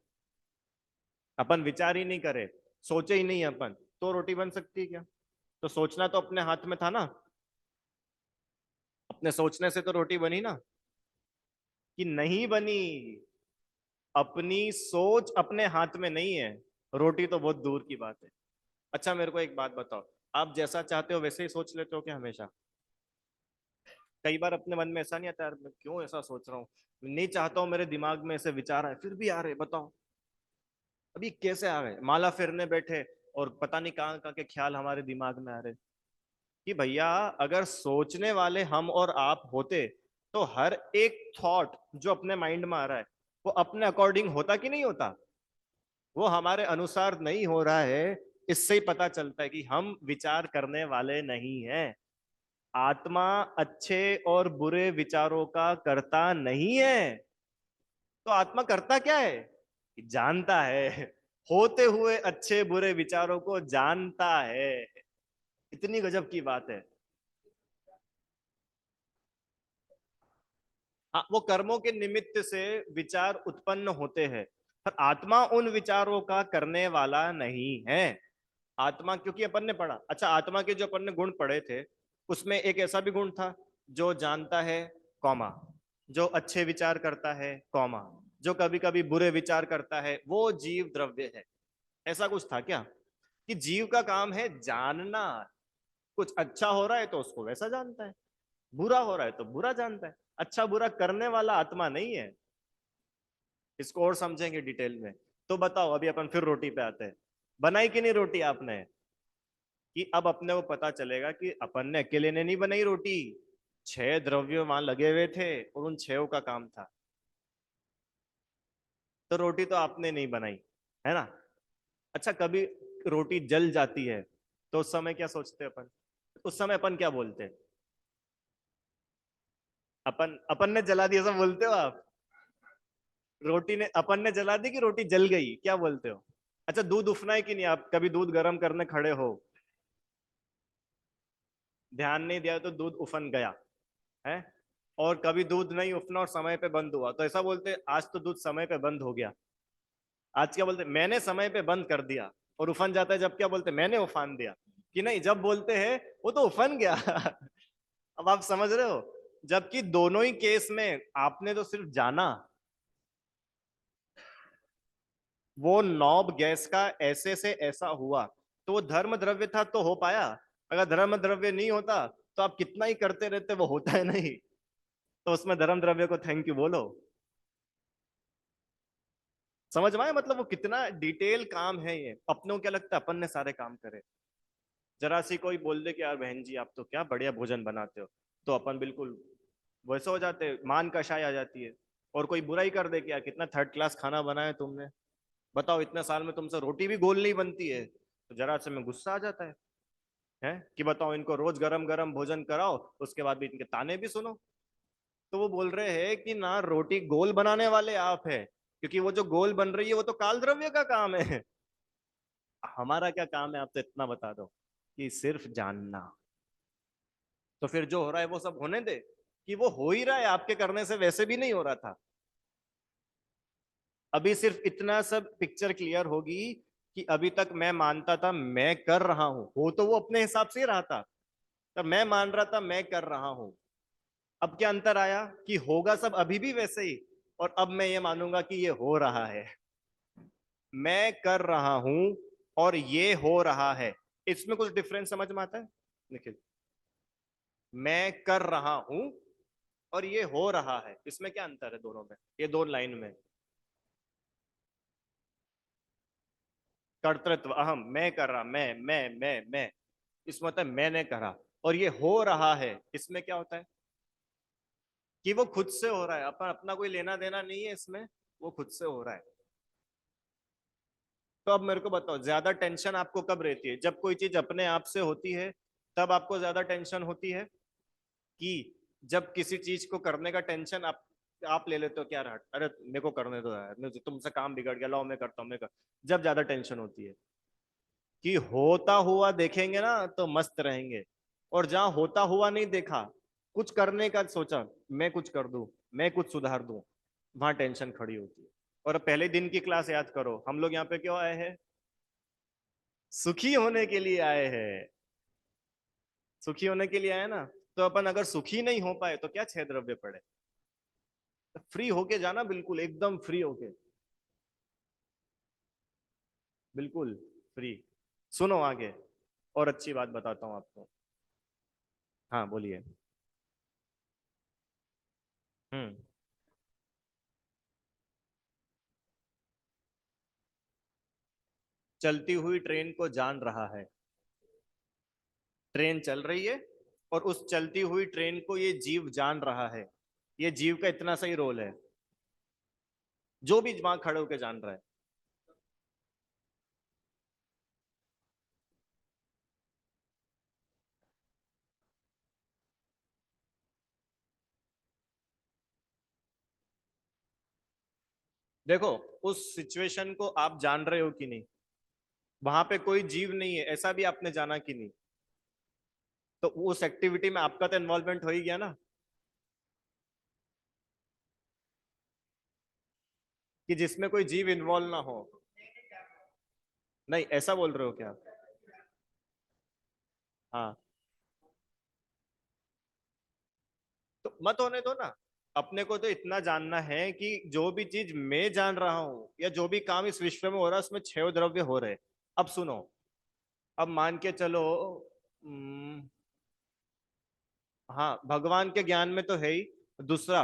अपन विचार ही नहीं करे, सोचे ही नहीं अपन, तो रोटी बन सकती है क्या? तो सोचना तो अपने हाथ में था ना, अपने सोचने से तो रोटी बनी ना, कि नहीं बनी? अपनी सोच अपने हाथ में नहीं है, रोटी तो बहुत दूर की बात है। अच्छा मेरे को एक बात बताओ, आप जैसा चाहते हो वैसे ही सोच लेते हो क्या हमेशा? कई बार अपने मन में ऐसा नहीं आता, यार मैं क्यों ऐसा सोच रहा हूँ, नहीं चाहता हूँ, मेरे दिमाग में ऐसे विचार आए, फिर भी आ रहे, बताओ अभी कैसे आ गए? माला फेरने बैठे और पता नहीं कहाँ कहाँ के ख्याल हमारे दिमाग में आ रहे। कि भैया अगर सोचने वाले हम और आप होते तो हर एक थॉट जो अपने माइंड में आ रहा है वो अपने अकॉर्डिंग होता कि नहीं होता? वो हमारे अनुसार नहीं हो रहा है, इससे ही पता चलता है कि हम विचार करने वाले नहीं हैं। आत्मा अच्छे और बुरे विचारों का करता नहीं है। तो आत्मा करता क्या है? जानता है, होते हुए अच्छे बुरे विचारों को जानता है। इतनी गजब की बात है। हाँ, वो कर्मों के निमित्त से विचार उत्पन्न होते हैं, पर आत्मा उन विचारों का करने वाला नहीं है। आत्मा, क्योंकि अपन ने पढ़ा, अच्छा आत्मा के जो अपन ने गुण पढ़े थे उसमें एक ऐसा भी गुण था जो जानता है, कौमा, जो अच्छे विचार करता है, कौमा, जो कभी कभी बुरे विचार करता है, वो जीव द्रव्य है। ऐसा कुछ था क्या? कि जीव का काम है जानना, कुछ अच्छा हो रहा है तो उसको वैसा जानता है, बुरा हो रहा है तो बुरा जानता है। अच्छा बुरा करने वाला आत्मा नहीं है। इसको और समझेंगे डिटेल में। तो बताओ, अभी अपन फिर रोटी पे आते हैं। बनाई कि नहीं रोटी आपने? कि अब अपने को पता चलेगा कि अपन ने अकेले ने नहीं बनाई रोटी, 6 द्रव्य वहां लगे हुए थे और उन 6 का काम था। तो रोटी तो आपने नहीं बनाई, है ना? अच्छा कभी रोटी जल जाती है तो उस समय क्या सोचते हैं अपन? उस समय अपन क्या बोलते हैं? अपन अपन ने जला दिया सब बोलते हो आप? रोटी ने, अपन ने जला दी कि रोटी जल गई, क्या बोलते हो? अच्छा दूध उफना है कि नहीं? आप कभी दूध गर्म करने खड़े हो, ध्यान नहीं दिया तो दूध उफन गया है। और कभी दूध नहीं उफना और समय पे बंद हुआ तो ऐसा बोलते आज तो दूध समय पे बंद हो गया। आज क्या बोलते? मैंने समय पे बंद कर दिया। और उफन जाता है जब क्या बोलते? मैंने उफान दिया। कि नहीं, जब बोलते हैं वो तो उफन गया। अब आप समझ रहे हो? जबकि दोनों ही केस में आपने तो सिर्फ जाना, वो नॉब गैस का ऐसे से ऐसा हुआ, तो वो धर्म द्रव्य था तो हो पाया। अगर धर्म द्रव्य नहीं होता तो आप कितना ही करते रहते, वो होता है नहीं। तो उसमें धर्म द्रव्य को थैंक यू बोलो। समझ में आया? मतलब वो कितना डिटेल काम है। ये अपनों को क्या लगता है अपन ने सारे काम करे? जरा सी कोई बोल दे कि यार बहन जी आप तो क्या बढ़िया भोजन बनाते हो, तो अपन बिल्कुल वैसे हो जाते, मान कषाय आ जाती है। और कोई बुराई कर दे कि यार कितना थर्ड क्लास खाना बनाया तुमने, बताओ इतने साल में तुमसे रोटी भी गोल नहीं बनती है, तो जरा से में गुस्सा आ जाता है कि बताओ इनको रोज गरम गरम भोजन कराओ, उसके बाद भी इनके ताने भी सुनो। तो वो बोल रहे हैं कि ना रोटी गोल बनाने वाले आप है, क्योंकि वो जो गोल बन रही है वो तो काल द्रव्य का काम है। हमारा क्या काम है? आप तो इतना बता दो कि सिर्फ जानना। तो फिर जो हो रहा है वो सब होने दे, कि वो हो ही रहा है, आपके करने से वैसे भी नहीं हो रहा था। अभी सिर्फ इतना सब पिक्चर क्लियर होगी कि अभी तक मैं मानता था मैं कर रहा हूं, हो तो वो अपने हिसाब से ही रहा था, तब मैं मान रहा था मैं कर रहा हूं। अब क्या अंतर आया कि होगा सब अभी भी वैसे ही, और अब मैं ये मानूंगा कि ये हो रहा है। मैं कर रहा हूं और ये हो रहा है, इसमें कुछ डिफरेंस समझ में आता है निखिल? मैं कर रहा हूं और ये हो रहा है, इसमें क्या अंतर है दोनों में, ये दो लाइन में? कर्तृत्व अहम, मैं कर रहा, मैं, इसमें होता है मैंने करा। और ये हो रहा है, इसमें क्या होता है? कि वो खुद से हो रहा है, अपन अपना कोई लेना देना नहीं है इसमें, वो खुद से हो रहा है। तो अब मेरे को बताओ, ज्यादा टेंशन आपको कब रहती है? जब कोई चीज अपने आप से होती है तब आपको ज्यादा टेंशन होती है, कि जब किसी चीज को करने का टेंशन आप ले लेते हो क्या, हट अरे मेरे को करने दो यार, तुमसे काम बिगड़ गया, लाओ मैं करता हूँ, मैं कर। जब ज्यादा टेंशन होती है कि होता हुआ देखेंगे ना तो मस्त रहेंगे, और जहां होता हुआ नहीं देखा, कुछ करने का सोचा, मैं कुछ कर दूं, मैं कुछ सुधार दूं, वहां टेंशन खड़ी होती है। और पहले दिन की क्लास याद करो, हम लोग यहाँ पे क्यों आए हैं? सुखी होने के लिए आए हैं। सुखी होने के लिए आए ना? तो अपन अगर सुखी नहीं हो पाए तो क्या छह द्रव्य पड़े? फ्री होके जाना, बिल्कुल एकदम फ्री होके, बिल्कुल फ्री। सुनो आगे, और अच्छी बात बताता हूँ आपको। हाँ बोलिए। हम्म। चलती हुई ट्रेन को जान रहा है। ट्रेन चल रही है, और उस चलती हुई ट्रेन को ये जीव जान रहा है। ये जीव का इतना सही रोल है, जो भी वहां खड़े होकर जान रहा है। देखो, उस सिचुएशन को आप जान रहे हो कि नहीं? वहां पे कोई जीव नहीं है, ऐसा भी आपने जाना कि नहीं? तो उस एक्टिविटी में आपका तो इन्वॉल्वमेंट हो ही गया ना, कि जिसमें कोई जीव इन्वॉल्व ना हो। नहीं, ऐसा बोल रहे हो क्या? हाँ, तो मत होने दो ना। अपने को तो इतना जानना है कि जो भी चीज मैं जान रहा हूं, या जो भी काम इस विश्व में हो रहा है, उसमें छह द्रव्य हो रहे। अब सुनो, अब मान के चलो, हम्म, हाँ भगवान के ज्ञान में तो है ही। दूसरा,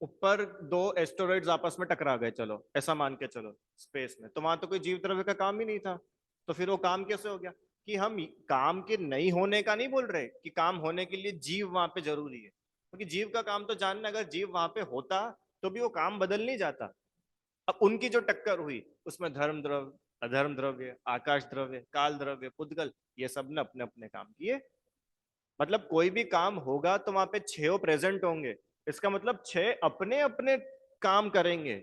ऊपर दो एस्टेरॉइड्स आपस में टकरा गए, चलो ऐसा मान के चलो, स्पेस में, तो वहां तो कोई जीव द्रव्य का काम ही नहीं था। तो फिर वो काम कैसे हो गया? कि हम काम के नहीं होने का नहीं बोल रहे, कि काम होने के लिए जीव वहां पे जरूरी है, क्योंकि जीव का काम तो जानना, अगर जीव वहां पे होता तो भी वो काम बदल नहीं जाता। अब उनकी जो टक्कर हुई, उसमें धर्म द्रव्य, अधर्म द्रव्य, आकाश द्रव्य, काल द्रव्य, पुद्गल, ये सब ने अपने अपने काम किए। मतलब कोई भी काम होगा तो वहां पे छह प्रेजेंट होंगे, इसका मतलब छह अपने अपने काम करेंगे।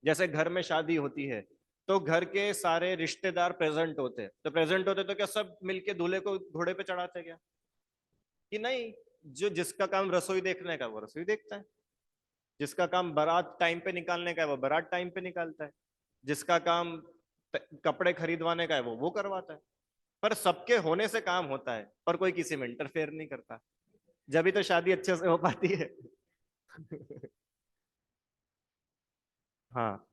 जैसे घर में शादी होती है, तो घर के सारे रिश्तेदार प्रेजेंट होते हैं, तो प्रेजेंट होते तो क्या सब मिलके दूल्हे को घोड़े पे चढ़ाते क्या? कि नहीं, जो जिसका काम रसोई देखने का वो रसोई देखता है, जिसका काम बारात टाइम पे निकालने का है वो बारात टाइम पे निकालता है, जिसका काम कपड़े खरीदवाने का है वो करवाता है। पर सबके होने से काम होता है, पर कोई किसी में इंटरफेयर नहीं करता। जब भी तो शादी अच्छे से हो पाती है। हाँ।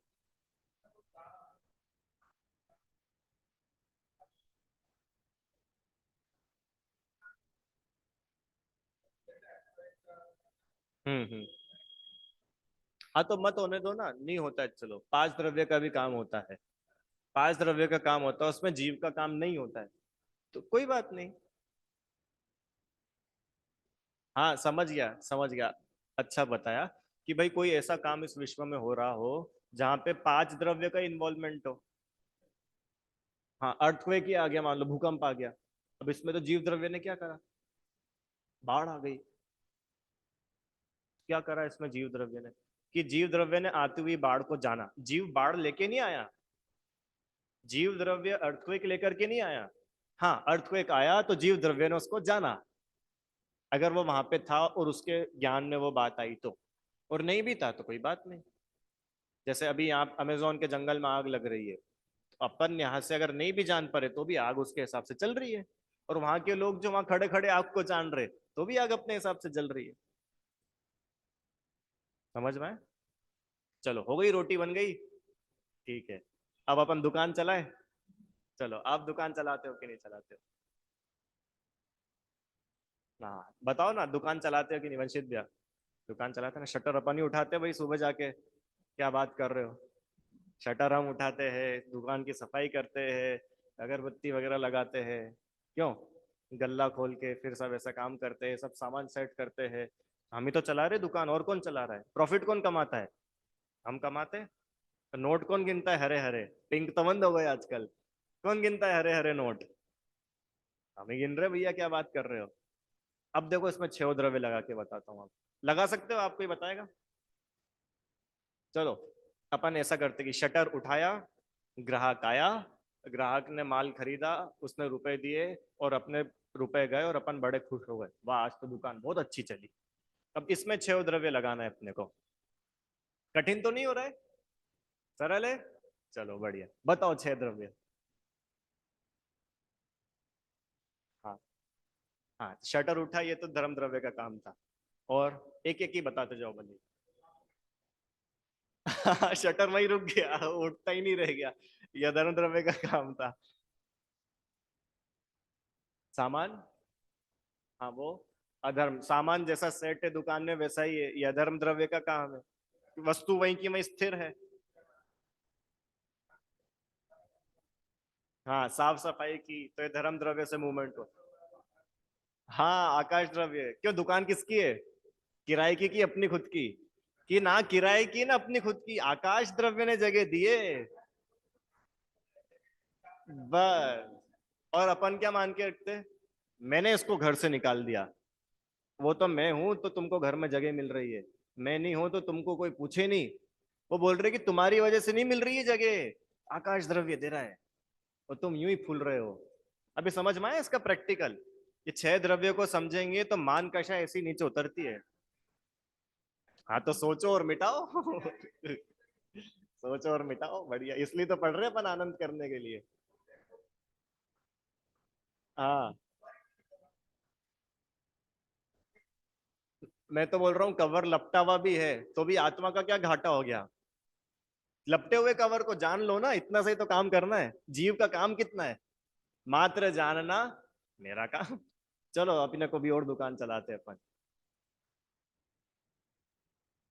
हम्म। हाँ तो मत होने दो ना, नहीं होता है, चलो पांच द्रव्य का भी काम होता है। पांच द्रव्य का काम होता है, उसमें जीव का काम नहीं होता है, तो कोई बात नहीं। हाँ समझ गया, समझ गया। अच्छा बताया, कि भाई कोई ऐसा काम इस विश्व में हो रहा हो जहाँ पे पांच द्रव्य का इन्वॉल्वमेंट हो। हाँ, अर्थक्वेक ही आ गया, मान लो भूकंप आ गया। अब इसमें तो जीव द्रव्य ने क्या करा? बाढ़ आ गई। क्या करा इसमें जीव द्रव्य ने? कि जीव द्रव्य ने आती हुई बाढ़ को जाना। जीव बाढ़ लेके नहीं आया, जीव द्रव्य अर्थक्वेक लेकर के नहीं आया। हाँ, अर्थक्वेक आया तो जीव द्रव्य ने उसको जाना, अगर वो वहां पे था और उसके ज्ञान में वो बात आई तो। और नहीं भी था तो कोई बात नहीं। जैसे अभी यहाँ अमेजोन के जंगल में आग लग रही है, तो अपन यहाँ से अगर नहीं भी जान पा रहे तो भी आग उसके हिसाब से चल रही है। और वहां के लोग जो वहां खड़े खड़े आग को जान रहे, तो भी आग अपने हिसाब से जल रही है। समझ में आया? चलो, हो गई, रोटी बन गई। ठीक है, अब अपन दुकान चलाए। चलो, आप दुकान चलाते हो कि नहीं चलाते हो? हाँ बताओ ना, दुकान चलाते हो कि नहीं वंशित भैया? दुकान चलाते हैं ना, शटर अपन ही उठाते हैं भाई सुबह जाके। क्या बात कर रहे हो? शटर हम उठाते हैं, दुकान की सफाई करते हैं, अगरबत्ती वगैरह लगाते हैं। क्यों? गल्ला खोल के फिर सब ऐसा काम करते हैं, सब सामान सेट करते हैं। हम ही तो चला रहे दुकान, और कौन चला रहा है? प्रॉफिट कौन कमाता है? हम कमाते हैं। तो नोट कौन गिनता है हरे हरे? पिंक तो बंद हो गए आजकल। कौन गिनता है हरे हरे नोट? हम ही गिन रहे भैया, क्या बात कर रहे हो? अब देखो, इसमें छह द्रव्य लगा के बताता हूँ। आप लगा सकते हो? आपको ही बताएगा। चलो, अपन ऐसा करते कि शटर उठाया, ग्राहक आया, ग्राहक ने माल खरीदा, उसने रुपए दिए, और अपने रुपए गए, और अपन बड़े खुश हो गए, वाह आज तो दुकान बहुत अच्छी चली। अब इसमें छह द्रव्य लगाना है अपने को। कठिन तो नहीं हो रहा है? सरल है। चलो बढ़िया, बताओ छह द्रव्य। हाँ। हाँ, शटर उठा, ये तो धर्म द्रव्य का काम था। और एक एक ही बताते जाओ भले। शटर वहीं रुक गया, उठता ही नहीं रह गया। यह धर्म द्रव्य का काम था। सामान। हाँ, वो अधर्म। सामान जैसा सेट है दुकान में वैसा ही है, यह धर्म द्रव्य का काम है। वस्तु वहीं की वहीं स्थिर है। हाँ, साफ सफाई की तो ये धर्म द्रव्य से मूवमेंट हो। हाँ, आकाश द्रव्य। क्यों, दुकान किसकी है? किराए की अपनी खुद की? कि ना किराए की ना अपनी खुद की, आकाश द्रव्य ने जगह दिए। बस। और अपन क्या मान के रखते हैं? मैंने इसको घर से निकाल दिया। वो तो मैं हूं तो तुमको घर में जगह मिल रही है। मैं नहीं हूं तो तुमको कोई पूछे नहीं। वो बोल रहे कि तुम्हारी वजह से नहीं मिल रही है जगह, आकाश द्रव्य दे रहा है और तुम यूं ही फूल रहे हो। अभी समझ में आया इसका प्रैक्टिकल? ये छह द्रव्य को समझेंगे तो मान कषा ऐसी नीचे उतरती है। हाँ, तो सोचो और मिटाओ। सोचो और मिटाओ, बढ़िया, इसलिए तो पढ़ रहे हैं अपन, आनंद करने के लिए। हाँ, मैं तो बोल रहा हूँ कवर लपटा हुआ भी है तो भी आत्मा का क्या घाटा हो गया? लपटे हुए कवर को जान लो ना, इतना सही तो काम करना है। जीव का काम कितना है? मात्र जानना मेरा काम। चलो अपने को भी और दुकान चलाते हैं अपन।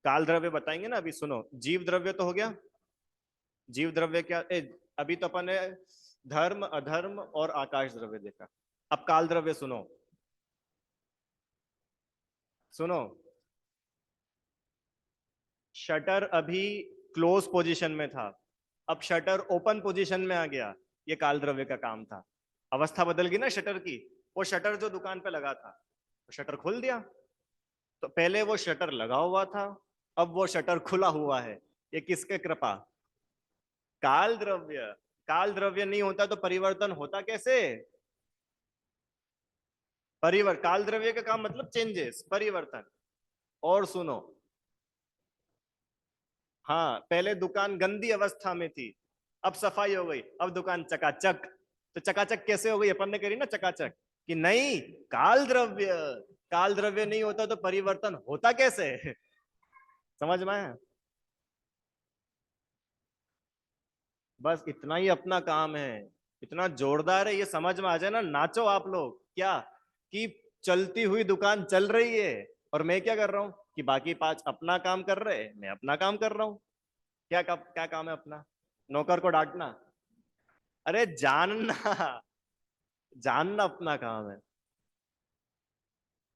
काल द्रव्य बताएंगे ना, अभी सुनो। जीव द्रव्य तो हो गया। जीव द्रव्य क्या अभी तो अपन ने धर्म अधर्म और आकाश द्रव्य देखा। अब काल द्रव्य सुनो। सुनो, शटर अभी क्लोज पोजीशन में था, अब शटर ओपन पोजीशन में आ गया। ये काल द्रव्य का काम था। अवस्था बदल गई ना शटर की। वो शटर जो दुकान पे लगा था, वो शटर खोल दिया। तो पहले वो शटर लगा हुआ था, अब वो शटर खुला हुआ है। ये किसके कृपा? काल द्रव्य। काल द्रव्य नहीं होता तो परिवर्तन होता कैसे? काल द्रव्य का काम मतलब चेंजेस, परिवर्तन। और सुनो, हाँ, पहले दुकान गंदी अवस्था में थी, अब सफाई हो गई, अब दुकान चकाचक। तो चकाचक कैसे हो गई? अपन ने करी ना चकाचक। कि नहीं, काल द्रव्य। काल द्रव्य नहीं होता तो परिवर्तन होता कैसे? समझ में आया? बस इतना ही अपना काम है। इतना जोरदार है, ये समझ में आ जाए ना, नाचो आप लोग क्या। कि चलती हुई दुकान चल रही है और मैं क्या कर रहा हूं कि बाकी पांच अपना काम कर रहे हैं, मैं अपना काम कर रहा हूं। क्या काम है अपना? नौकर को डांटना? अरे जानना। जानना अपना काम है।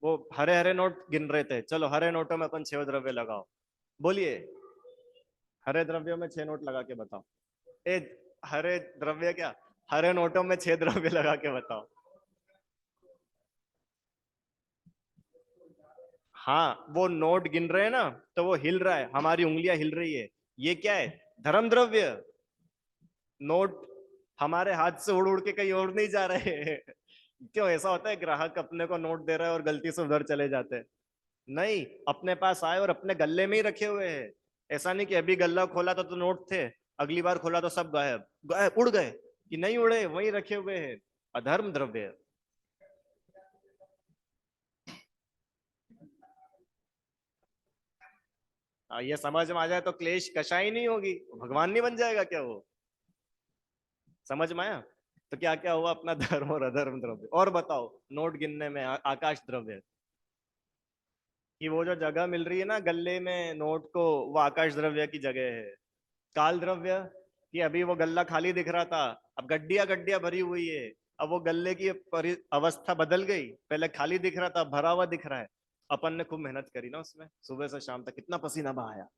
वो हरे हरे नोट गिन रहे थे, चलो हरे नोटों में अपन छह द्रव्य लगाओ। बोलिए, हरे द्रव्यों में छह नोट लगा के बताओ। ए, हरे द्रव्य क्या, हरे नोटों में छह द्रव्य लगा के बताओ। हाँ, वो नोट गिन रहे हैं ना, तो वो हिल रहा है, हमारी उंगलियां हिल रही है। ये क्या है? धर्म द्रव्य। नोट हमारे हाथ से उड़ उड़ के कहीं और नहीं जा रहे हैं। क्यों ऐसा होता है, ग्राहक अपने को नोट दे रहा है और गलती से उधर चले जाते हैं? नहीं, अपने पास आए और अपने गले में ही रखे हुए हैं। ऐसा नहीं कि अभी गल्ला खोला तो नोट थे, अगली बार खोला तो सब गायब गायब उड़ गए। कि नहीं उड़े, वहीं रखे हुए हैं। अधर्म द्रव्य। ये समझ में आ जाए तो क्लेश कषाय नहीं होगी, भगवान नहीं बन जाएगा क्या वो? समझ में आया? तो क्या क्या हुआ अपना धर्म और अधर्म द्रव्य। और बताओ, नोट गिनने में आकाश द्रव्य। कि वो जो जगह मिल रही है ना गले में नोट को, वो आकाश द्रव्य की जगह है। काल द्रव्य, कि अभी वो गल्ला खाली दिख रहा था, अब गड्डिया गड्डिया भरी हुई है। अब वो गल्ले की अवस्था बदल गई, पहले खाली दिख रहा था, भरा हुआ दिख रहा है। अपन ने खूब मेहनत करी ना उसमें, सुबह से शाम तक कितना पसीना बहाया।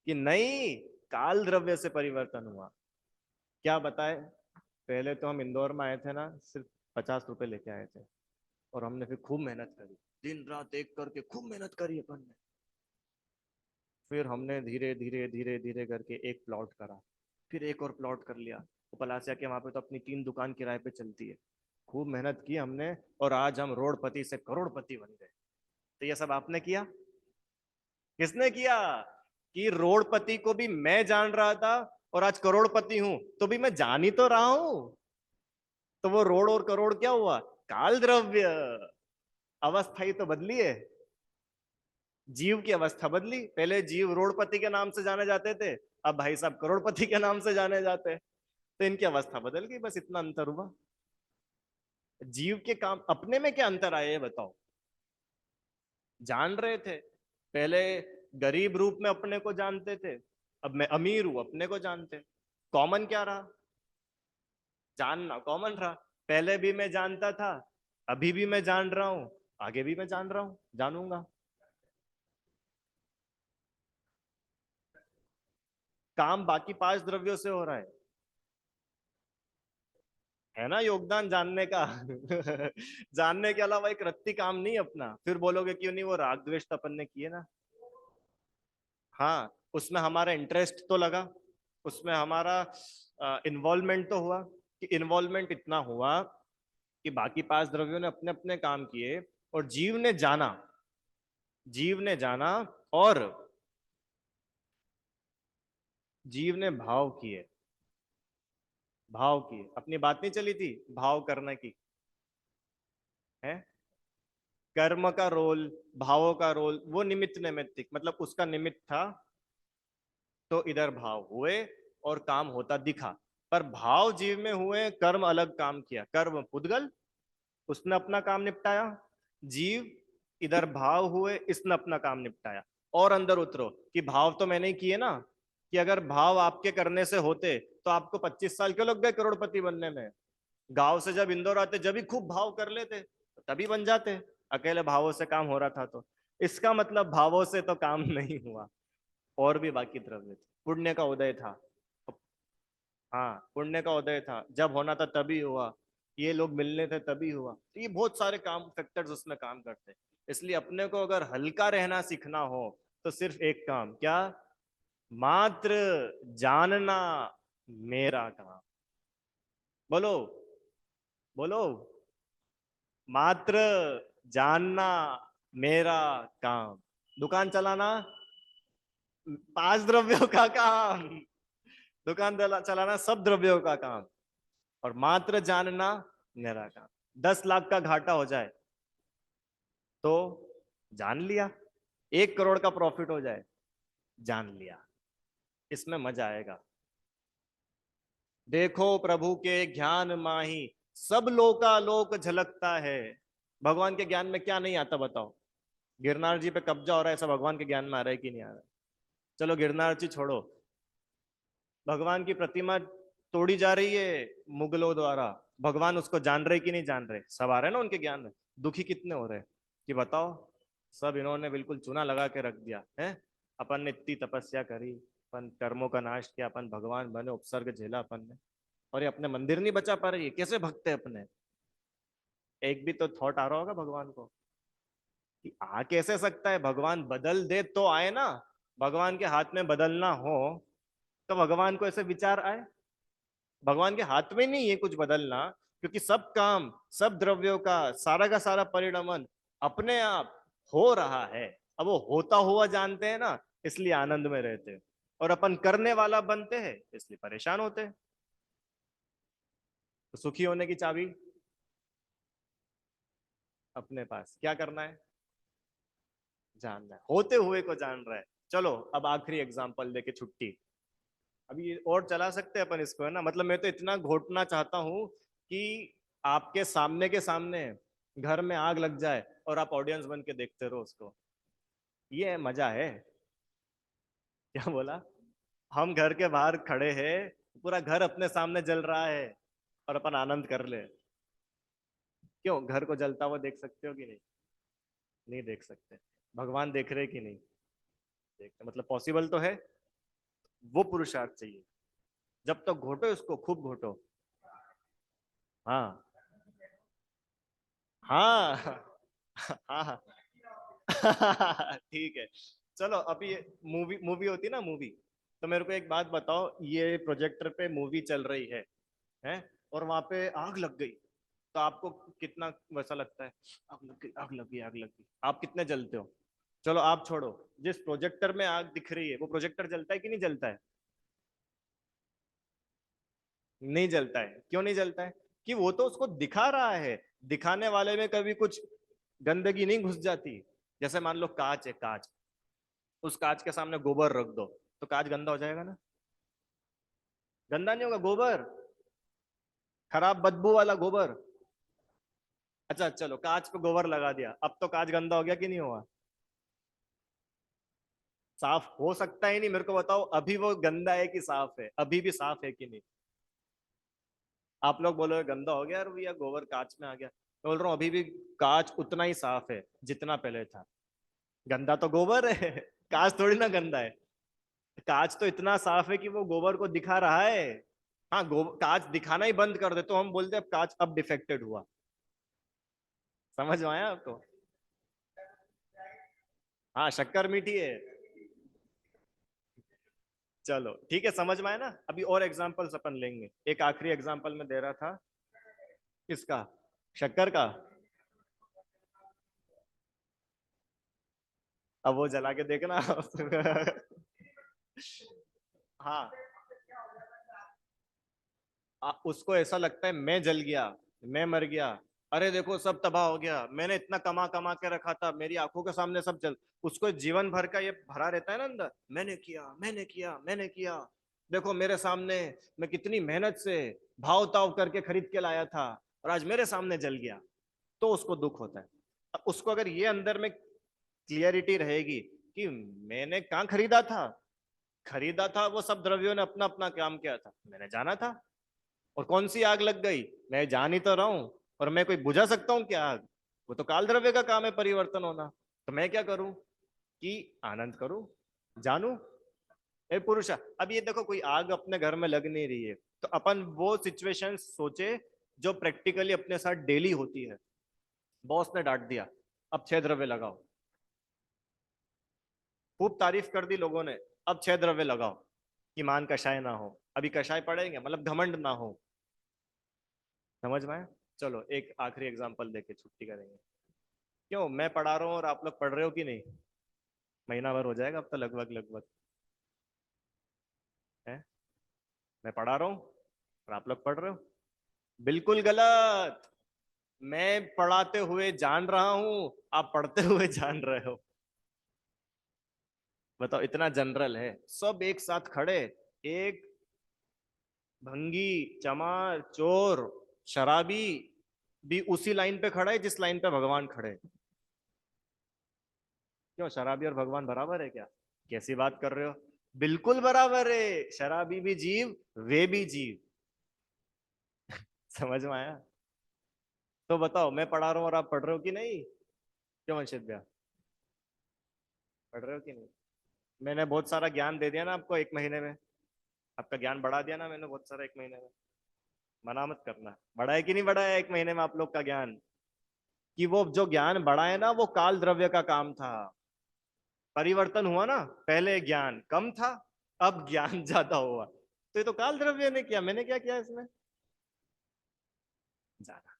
कि नहीं, काल द्रव्य से परिवर्तन हुआ। क्या बताए? पहले तो हम इंदौर में आए थे ना, सिर्फ 50 रुपए लेके आए थे। और हमने फिर खूब मेहनत करी, दिन रात एक करके खूब मेहनत करी अपन ने। फिर हमने धीरे धीरे धीरे धीरे करके एक प्लॉट करा, फिर एक और प्लॉट कर लिया। तो पलासिया के वहां पे तो अपनी 3 दुकान किराए पे चलती है। खूब मेहनत की हमने, और आज हम रोडपति से करोड़पति बन गए। तो ये सब आपने किया? किसने किया? कि रोडपति को भी मैं जान रहा था, और आज करोड़पति हूं तो भी मैं जान ही तो रहा हूं। तो वो रोड और करोड़ क्या हुआ? काल द्रव्य। अवस्था ही तो बदली है, जीव की अवस्था बदली। पहले जीव रोडपति के नाम से जाने जाते थे, अब भाई साहब करोड़पति के नाम से जाने जाते हैं। तो इनकी अवस्था बदल गई, बस इतना अंतर हुआ। जीव के काम अपने में क्या अंतर आया ये बताओ। जान रहे थे पहले, गरीब रूप में अपने को जानते थे, अब मैं अमीर हूं अपने को जानते। कॉमन क्या रहा? जानना कॉमन रहा। पहले भी मैं जानता था, अभी भी मैं जान रहा हूं, आगे भी मैं जान रहा हूं, जानूंगा। काम बाकी पांच द्रव्यों से हो रहा है ना, योगदान जानने का। जानने के अलावा एक रत्ती काम नहीं अपना। फिर बोलोगे क्यों नहीं, वो राग द्वेष तो अपन ने किए ना। हाँ, उसमें हमारा इंटरेस्ट तो लगा, उसमें हमारा इन्वॉल्वमेंट तो हुआ। कि इन्वॉल्वमेंट इतना हुआ कि बाकी पांच द्रव्यों ने अपने अपने काम किए, और जीव ने जाना, जीव ने जाना, और जीव ने भाव किए। भाव किए, अपनी बात नहीं चली थी भाव करने की, है। कर्म का रोल, भावों का रोल, वो निमित्त नैमित्तिक, मतलब उसका निमित्त था, तो इधर भाव हुए और काम होता दिखा। पर भाव जीव में हुए, कर्म अलग काम किया। कर्म पुद्गल, उसने अपना काम निपटाया। जीव, इधर भाव हुए, इसने अपना काम निपटाया। और अंदर उतरो कि भाव तो मैंने ही किए ना। कि अगर भाव आपके करने से होते तो आपको 25 साल क्यों लग गए करोड़पति बनने में? गांव से जब इंदौर आते जब भी खूब भाव कर लेते, तभी बन जाते। अकेले भावों से काम हो रहा था तो। इसका मतलब भावों से तो काम नहीं हुआ, और भी बाकी द्रव्य थे। पुण्य का उदय था। हाँ, पुण्य का उदय था, जब होना था तभी हुआ। ये लोग मिलने थे तभी हुआ। तो ये बहुत सारे काम, फैक्टर्स उसमें काम करते हैं। इसलिए अपने को अगर हल्का रहना सीखना हो तो सिर्फ एक काम, क्या? मात्र जानना मेरा काम। बोलो, बोलो। मात्र जानना मेरा काम। दुकान चलाना पांच द्रव्यों का काम। दुकान चलाना सब द्रव्यों का काम, और मात्र जानना मेरा काम। 10 लाख का घाटा हो जाए तो जान लिया, 1 करोड़ का प्रॉफिट हो जाए, जान लिया। इसमें मजा आएगा। देखो प्रभु के ज्ञान माही, सब लोका लोक झलकता है। भगवान के ज्ञान में क्या नहीं आता बताओ? गिरनार जी पे कब्जा हो रहा है, ऐसा भगवान के ज्ञान में आ रहा है कि नहीं आ रहा है? चलो गिरनार जी छोड़ो, भगवान की प्रतिमा तोड़ी जा रही है मुगलों द्वारा, भगवान उसको जान रहे कि नहीं जान रहे? सब आ रहे हैं ना उनके ज्ञान में। दुखी कितने हो रहे हैं कि बताओ? सब इन्होंने बिल्कुल चूना लगा के रख दिया है। अपन ने इतनी तपस्या करी, अपन कर्मों का नाश किया, अपन भगवान बने, उपसर्ग झेला अपन ने, और ये अपने मंदिर नहीं बचा पा रही है। कैसे भगते अपने? एक भी तो थॉट आ रहा होगा भगवान को कि आ कैसे सकता है? भगवान बदल दे तो आए ना। भगवान के हाथ में बदलना हो तो भगवान को ऐसे विचार आए? भगवान के हाथ में नहीं है कुछ बदलना, क्योंकि सब काम, सब द्रव्यों का सारा परिणमन अपने आप हो रहा है। अब वो होता हुआ जानते हैं ना, इसलिए आनंद में रहते हैं। और अपन करने वाला बनते हैं इसलिए परेशान होते हैं। तो सुखी होने की चाबी अपने पास, क्या करना है? जानना है, होते हुए को जान रहा है। चलो अब आखिरी एग्जांपल देके छुट्टी। अभी ये और चला सकते हैं अपन इसको, है ना? मतलब मैं तो इतना घोटना चाहता हूं कि आपके सामने के सामने घर में आग लग जाए और आप ऑडियंस बन के देखते रहो उसको। ये मजा है। क्या बोला? हम घर के बाहर खड़े हैं, पूरा घर अपने सामने जल रहा है, और अपन आनंद कर ले। क्यों? घर को जलता हुआ देख सकते हो कि नहीं? नहीं देख सकते। भगवान देख रहे कि नहीं देखते? मतलब पॉसिबल तो है। वो पुरुषार्थ चाहिए। जब तक घोटो इसको, खूब घोटो। हाँ, हाँ, हाँ, हाँ। ठीक है। चलो अभी मूवी मूवी होती है ना, मूवी। तो मेरे को एक बात बताओ, ये प्रोजेक्टर पे मूवी चल रही है और वहां पे आग लग गई, तो आपको कितना वैसा लगता है? आग लग गई, आग लग गई, आग लग गई। आप कितने जलते हो? चलो आप छोड़ो, जिस प्रोजेक्टर में आग दिख रही है वो प्रोजेक्टर जलता है कि नहीं जलता है? नहीं जलता है। क्यों नहीं जलता है? कि वो तो उसको दिखा रहा है, दिखाने वाले में कभी कुछ गंदगी नहीं घुस जाती। जैसे मान लो कांच है, कांच, उस कांच के सामने गोबर रख दो तो कांच गंदा हो जाएगा ना? गंदा नहीं होगा गोबर, खराब बदबू वाला गोबर। अच्छा चलो, कांच पे गोबर लगा दिया, अब तो कांच गंदा हो गया कि नहीं हुआ? साफ हो सकता ही नहीं, मेरे को बताओ अभी वो गंदा है कि साफ है, अभी भी साफ है कि नहीं? आप लोग बोलोगे गंदा हो गया यार भैया, गोबर कांच में आ गया। मैं बोल रहा हूँ अभी भी कांच उतना ही साफ है जितना पहले था। गंदा तो गोबर है कांच थोड़ी ना गंदा है। कांच तो इतना साफ है कि वो गोबर को दिखा रहा है। हाँ, कांच दिखाना ही बंद कर दे तो हम बोलते हैं अब कांच अब डिफेक्टेड हुआ। समझ में आया आपको? हाँ, शक्कर मीठी है। चलो ठीक है, समझ में आया ना? अभी और एग्जांपल्स अपन लेंगे, एक आखिरी एग्जांपल में दे रहा था। किसका? शक्कर का? अब वो जला के देखना हाँ, उसको ऐसा लगता है मैं जल गया, मैं मर गया, अरे देखो सब तबाह हो गया, मैंने इतना कमा कमा के रखा था, मेरी आंखों के सामने सब जल। उसको जीवन भर का ये भरा रहता है ना अंदर, मैंने किया, मैंने किया, मैंने किया, देखो मेरे सामने मैं कितनी मेहनत से भाव ताव करके खरीद के लाया था और आज मेरे सामने जल गया। तो उसको दुख होता है। अब उसको अगर ये अंदर में क्लियरिटी रहेगी कि मैंने कहाँ खरीदा था, खरीदा था वो सब द्रव्यों ने अपना अपना काम किया था, मैंने जाना था, और कौन सी आग लग गई, मैं जान ही तो रहा हूं, और मैं कोई बुझा सकता हूँ क्या आग? वो तो काल द्रव्य का काम है परिवर्तन होना। तो मैं क्या करूं कि आनंद करूं, जानू। ए पुरुष, अब ये देखो कोई आग अपने घर में लग नहीं रही है, तो अपन वो सिचुएशन सोचे जो प्रैक्टिकली अपने साथ डेली होती है। बॉस ने डांट दिया, अब 6 द्रव्य लगाओ। खूब तारीफ कर दी लोगों ने, अब 6 द्रव्य लगाओ कि मान कषाय ना हो। अभी कषाय पढ़ेंगे मतलब घमंड ना हो। समझ में आया? चलो एक आखिरी एग्जांपल देके छुट्टी करेंगे। क्यों, मैं पढ़ा रहा हूँ और आप लोग पढ़ रहे हो कि नहीं? महीना भर हो जाएगा अब तो, लगभग लगभग है। मैं पढ़ा रहा हूँ और आप लोग पढ़ रहे हो, बिल्कुल गलत। मैं पढ़ाते हुए जान रहा हूँ, आप पढ़ते हुए जान रहे हो। बताओ, इतना जनरल है। सब एक साथ खड़े, एक भंगी, चमार, चोर, शराबी भी उसी लाइन पे खड़ा है जिस लाइन पे भगवान खड़े हैं। क्यों, शराबी और भगवान बराबर है क्या? कैसी बात कर रहे हो? बिल्कुल बराबर है, शराबी भी जीव, वे भी जीव। समझ में आया? तो बताओ, मैं पढ़ा रहा हूँ और आप पढ़ रहे हो कि नहीं? क्यों वंशित भैया, पढ़ रहे हो कि नहीं? मैंने बहुत सारा ज्ञान दे दिया ना आपको 1 महीने में। आपका ज्ञान बढ़ा दिया ना मैंने बहुत सारा 1 महीने में। मना मत करना, बढ़ा है कि नहीं बढ़ाया 1 महीने में आप लोग का ज्ञान? कि वो जो ज्ञान बढ़ा है ना, वो काल द्रव्य का काम था। परिवर्तन हुआ ना, पहले ज्ञान कम था, अब ज्ञान ज्यादा हुआ, तो ये तो काल द्रव्य ने किया, मैंने क्या किया इसमें? ज्यादा।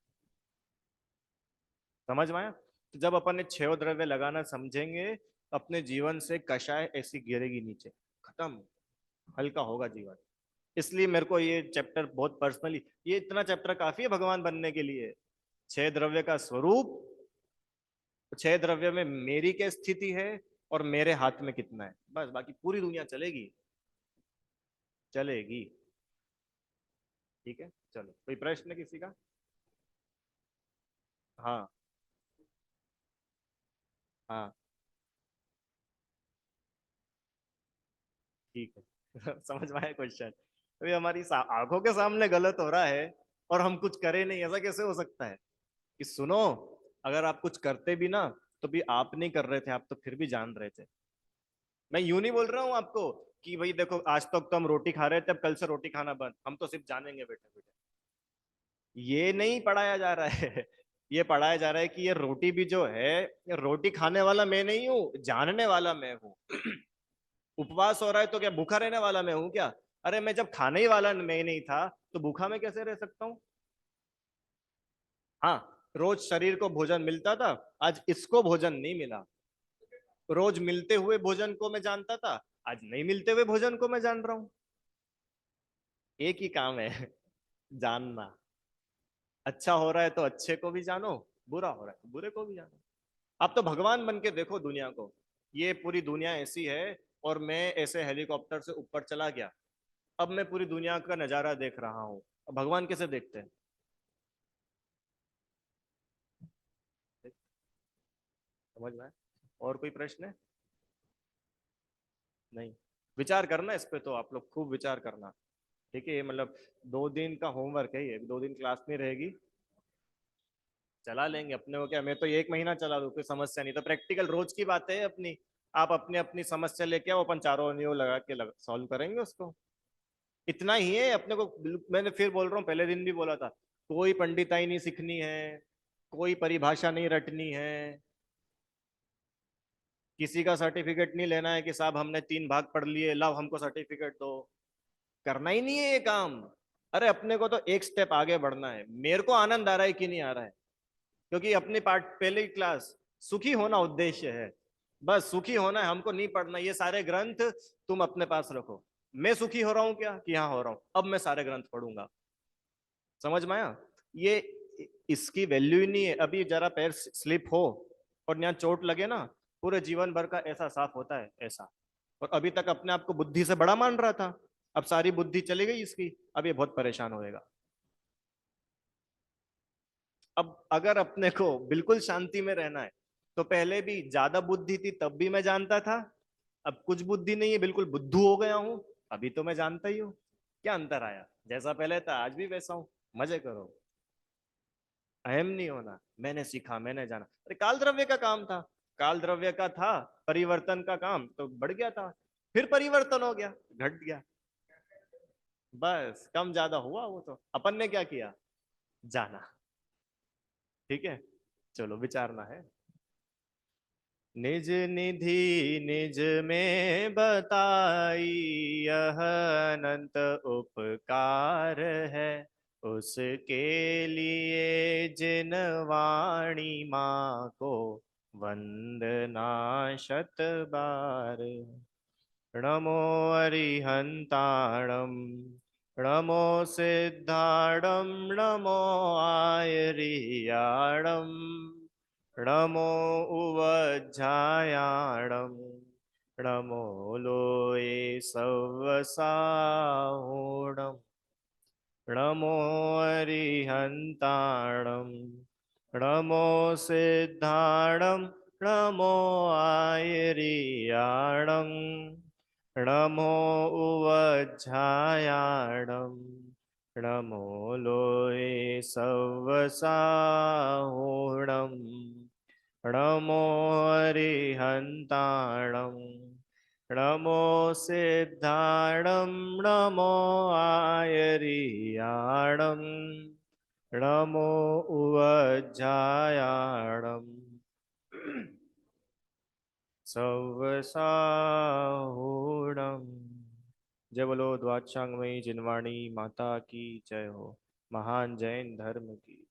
समझ में आया? तो जब अपन ने 6 द्रव्य लगाना समझेंगे, अपने जीवन से कषाय ऐसी गिरेगी नीचे, खत्म, हल्का होगा जीवन। इसलिए मेरे को ये चैप्टर बहुत पर्सनली, ये इतना चैप्टर काफी है भगवान बनने के लिए। 6 द्रव्य का स्वरूप, 6 द्रव्य में मेरी क्या स्थिति है और मेरे हाथ में कितना है, बस बाकी पूरी दुनिया चलेगी, चलेगी। ठीक है, चलो कोई प्रश्न किसी का? हाँ। हाँ ठीक है समझ में आया क्वेश्चन? अभी हमारी आंखों के सामने गलत हो रहा है और हम कुछ करें नहीं, ऐसा कैसे हो सकता है? कि सुनो, अगर आप कुछ करते भी ना, तो भी आप नहीं कर रहे थे, आप तो फिर भी जान रहे थे। मैं यूं नहीं बोल रहा हूं आपको कि भाई देखो आज तक तो हम रोटी खा रहे थे, अब कल से रोटी खाना बंद, हम तो सिर्फ जानेंगे बेटे बेटे। ये नहीं पढ़ाया जा रहा है ये पढ़ाया जा रहा है कि ये रोटी भी जो है, ये रोटी खाने वाला मैं नहीं हूँ, जानने वाला मैं हूँ उपवास हो रहा है तो क्या भूखा रहने वाला मैं हूँ क्या? अरे मैं जब खाने ही वाला मैं नहीं था, तो भूखा मैं कैसे रह सकता हूँ? हाँ, रोज शरीर को भोजन मिलता था, आज इसको भोजन नहीं मिला। रोज मिलते हुए भोजन को मैं जानता था, आज नहीं मिलते हुए भोजन को मैं जान रहा हूँ। एक ही काम है जानना। अच्छा हो रहा है तो अच्छे को भी जानो, बुरा हो रहा है तो बुरे को भी जानो। आप तो भगवान बन के देखो दुनिया को, ये पूरी दुनिया ऐसी है और मैं ऐसे हेलीकॉप्टर से ऊपर चला गया, अब मैं पूरी दुनिया का नजारा देख रहा हूँ। अब भगवान कैसे देखते हैं? समझ में आया? और कोई प्रश्न है? नहीं? विचार करना इस पे, तो आप लोग खूब विचार करना। ठीक है, ये मतलब 2 दिन का होमवर्क है, ये 2 दिन क्लास नहीं रहेगी, चला लेंगे अपने को क्या, मैं तो ये 1 महीना चला लूँ, कोई समस्या नहीं। तो प्रैक्टिकल रोज की बात है अपनी, आप अपनी अपनी समस्या लेके आओ, अपन चारों नियो लगा के सॉल्व करेंगे उसको। इतना ही है अपने को। मैंने फिर बोल रहा हूँ, पहले दिन भी बोला था, कोई पंडिताई नहीं सीखनी है, कोई परिभाषा नहीं रटनी है, किसी का सर्टिफिकेट नहीं लेना है कि साहब हमने 3 भाग पढ़ लिए, लाओ हमको सर्टिफिकेट दो। करना ही नहीं है ये काम। अरे अपने को तो एक स्टेप आगे बढ़ना है। मेरे को आनंद आ रहा है कि नहीं आ रहा है, क्योंकि अपनी पार्ट पहले ही क्लास, सुखी होना उद्देश्य है, बस सुखी होना है, हमको नहीं पढ़ना ये सारे ग्रंथ। तुम अपने पास रखो। मैं सुखी हो रहा हूँ क्या कि यहाँ हो रहा हूँ, अब मैं सारे ग्रंथ पढ़ूंगा। समझ में आया? ये इसकी वैल्यू ही नहीं है। अभी जरा पैर स्लिप हो और यहाँ चोट लगे ना, पूरे जीवन भर का ऐसा साफ होता है ऐसा। और अभी तक अपने आप को बुद्धि से बड़ा मान रहा था, अब सारी बुद्धि चली गई इसकी, अब ये बहुत परेशान होएगा। अब अगर अपने को बिल्कुल शांति में रहना है, तो पहले भी ज्यादा बुद्धि थी तब भी मैं जानता था, अब कुछ बुद्धि नहीं है, बिल्कुल बुद्धू हो गया हूं, अभी तो मैं जानता ही हूँ। क्या अंतर आया? जैसा पहले था आज भी वैसा हूं। मजे करो, अहम नहीं होना। मैंने सीखा, मैंने जाना। अरे काल द्रव्य का काम था, काल द्रव्य का था परिवर्तन का काम, तो बढ़ गया था, फिर परिवर्तन हो गया, घट गया, बस कम ज्यादा हुआ। वो तो अपन ने क्या किया, जाना। ठीक है, चलो विचारना है। निज निधि निज में बताई, यह अनंत उपकार है, उसके लिए जिन वाणी माँ को वंदना शत बार। नमो अरिहंताणम, नमो सिद्धाणम, नमो आयरियाणम, नमो उवज्झायाणम, नमो लोये सवसाहुणम, नमो अरिहंताणम, नमो सिद्धाणम, नमो आयरियाणम, नमो उवज्झायाणम, नमो लोये सवसाहुणम, नमो अरिहंताणम, नमो सिद्धाणम, नमो आयरियाणम, नमो उवज्झायाणम, सवसाहुणम। जय बोलो द्वादशांगमयी जिनवाणी माता की जय हो। महान जैन धर्म की।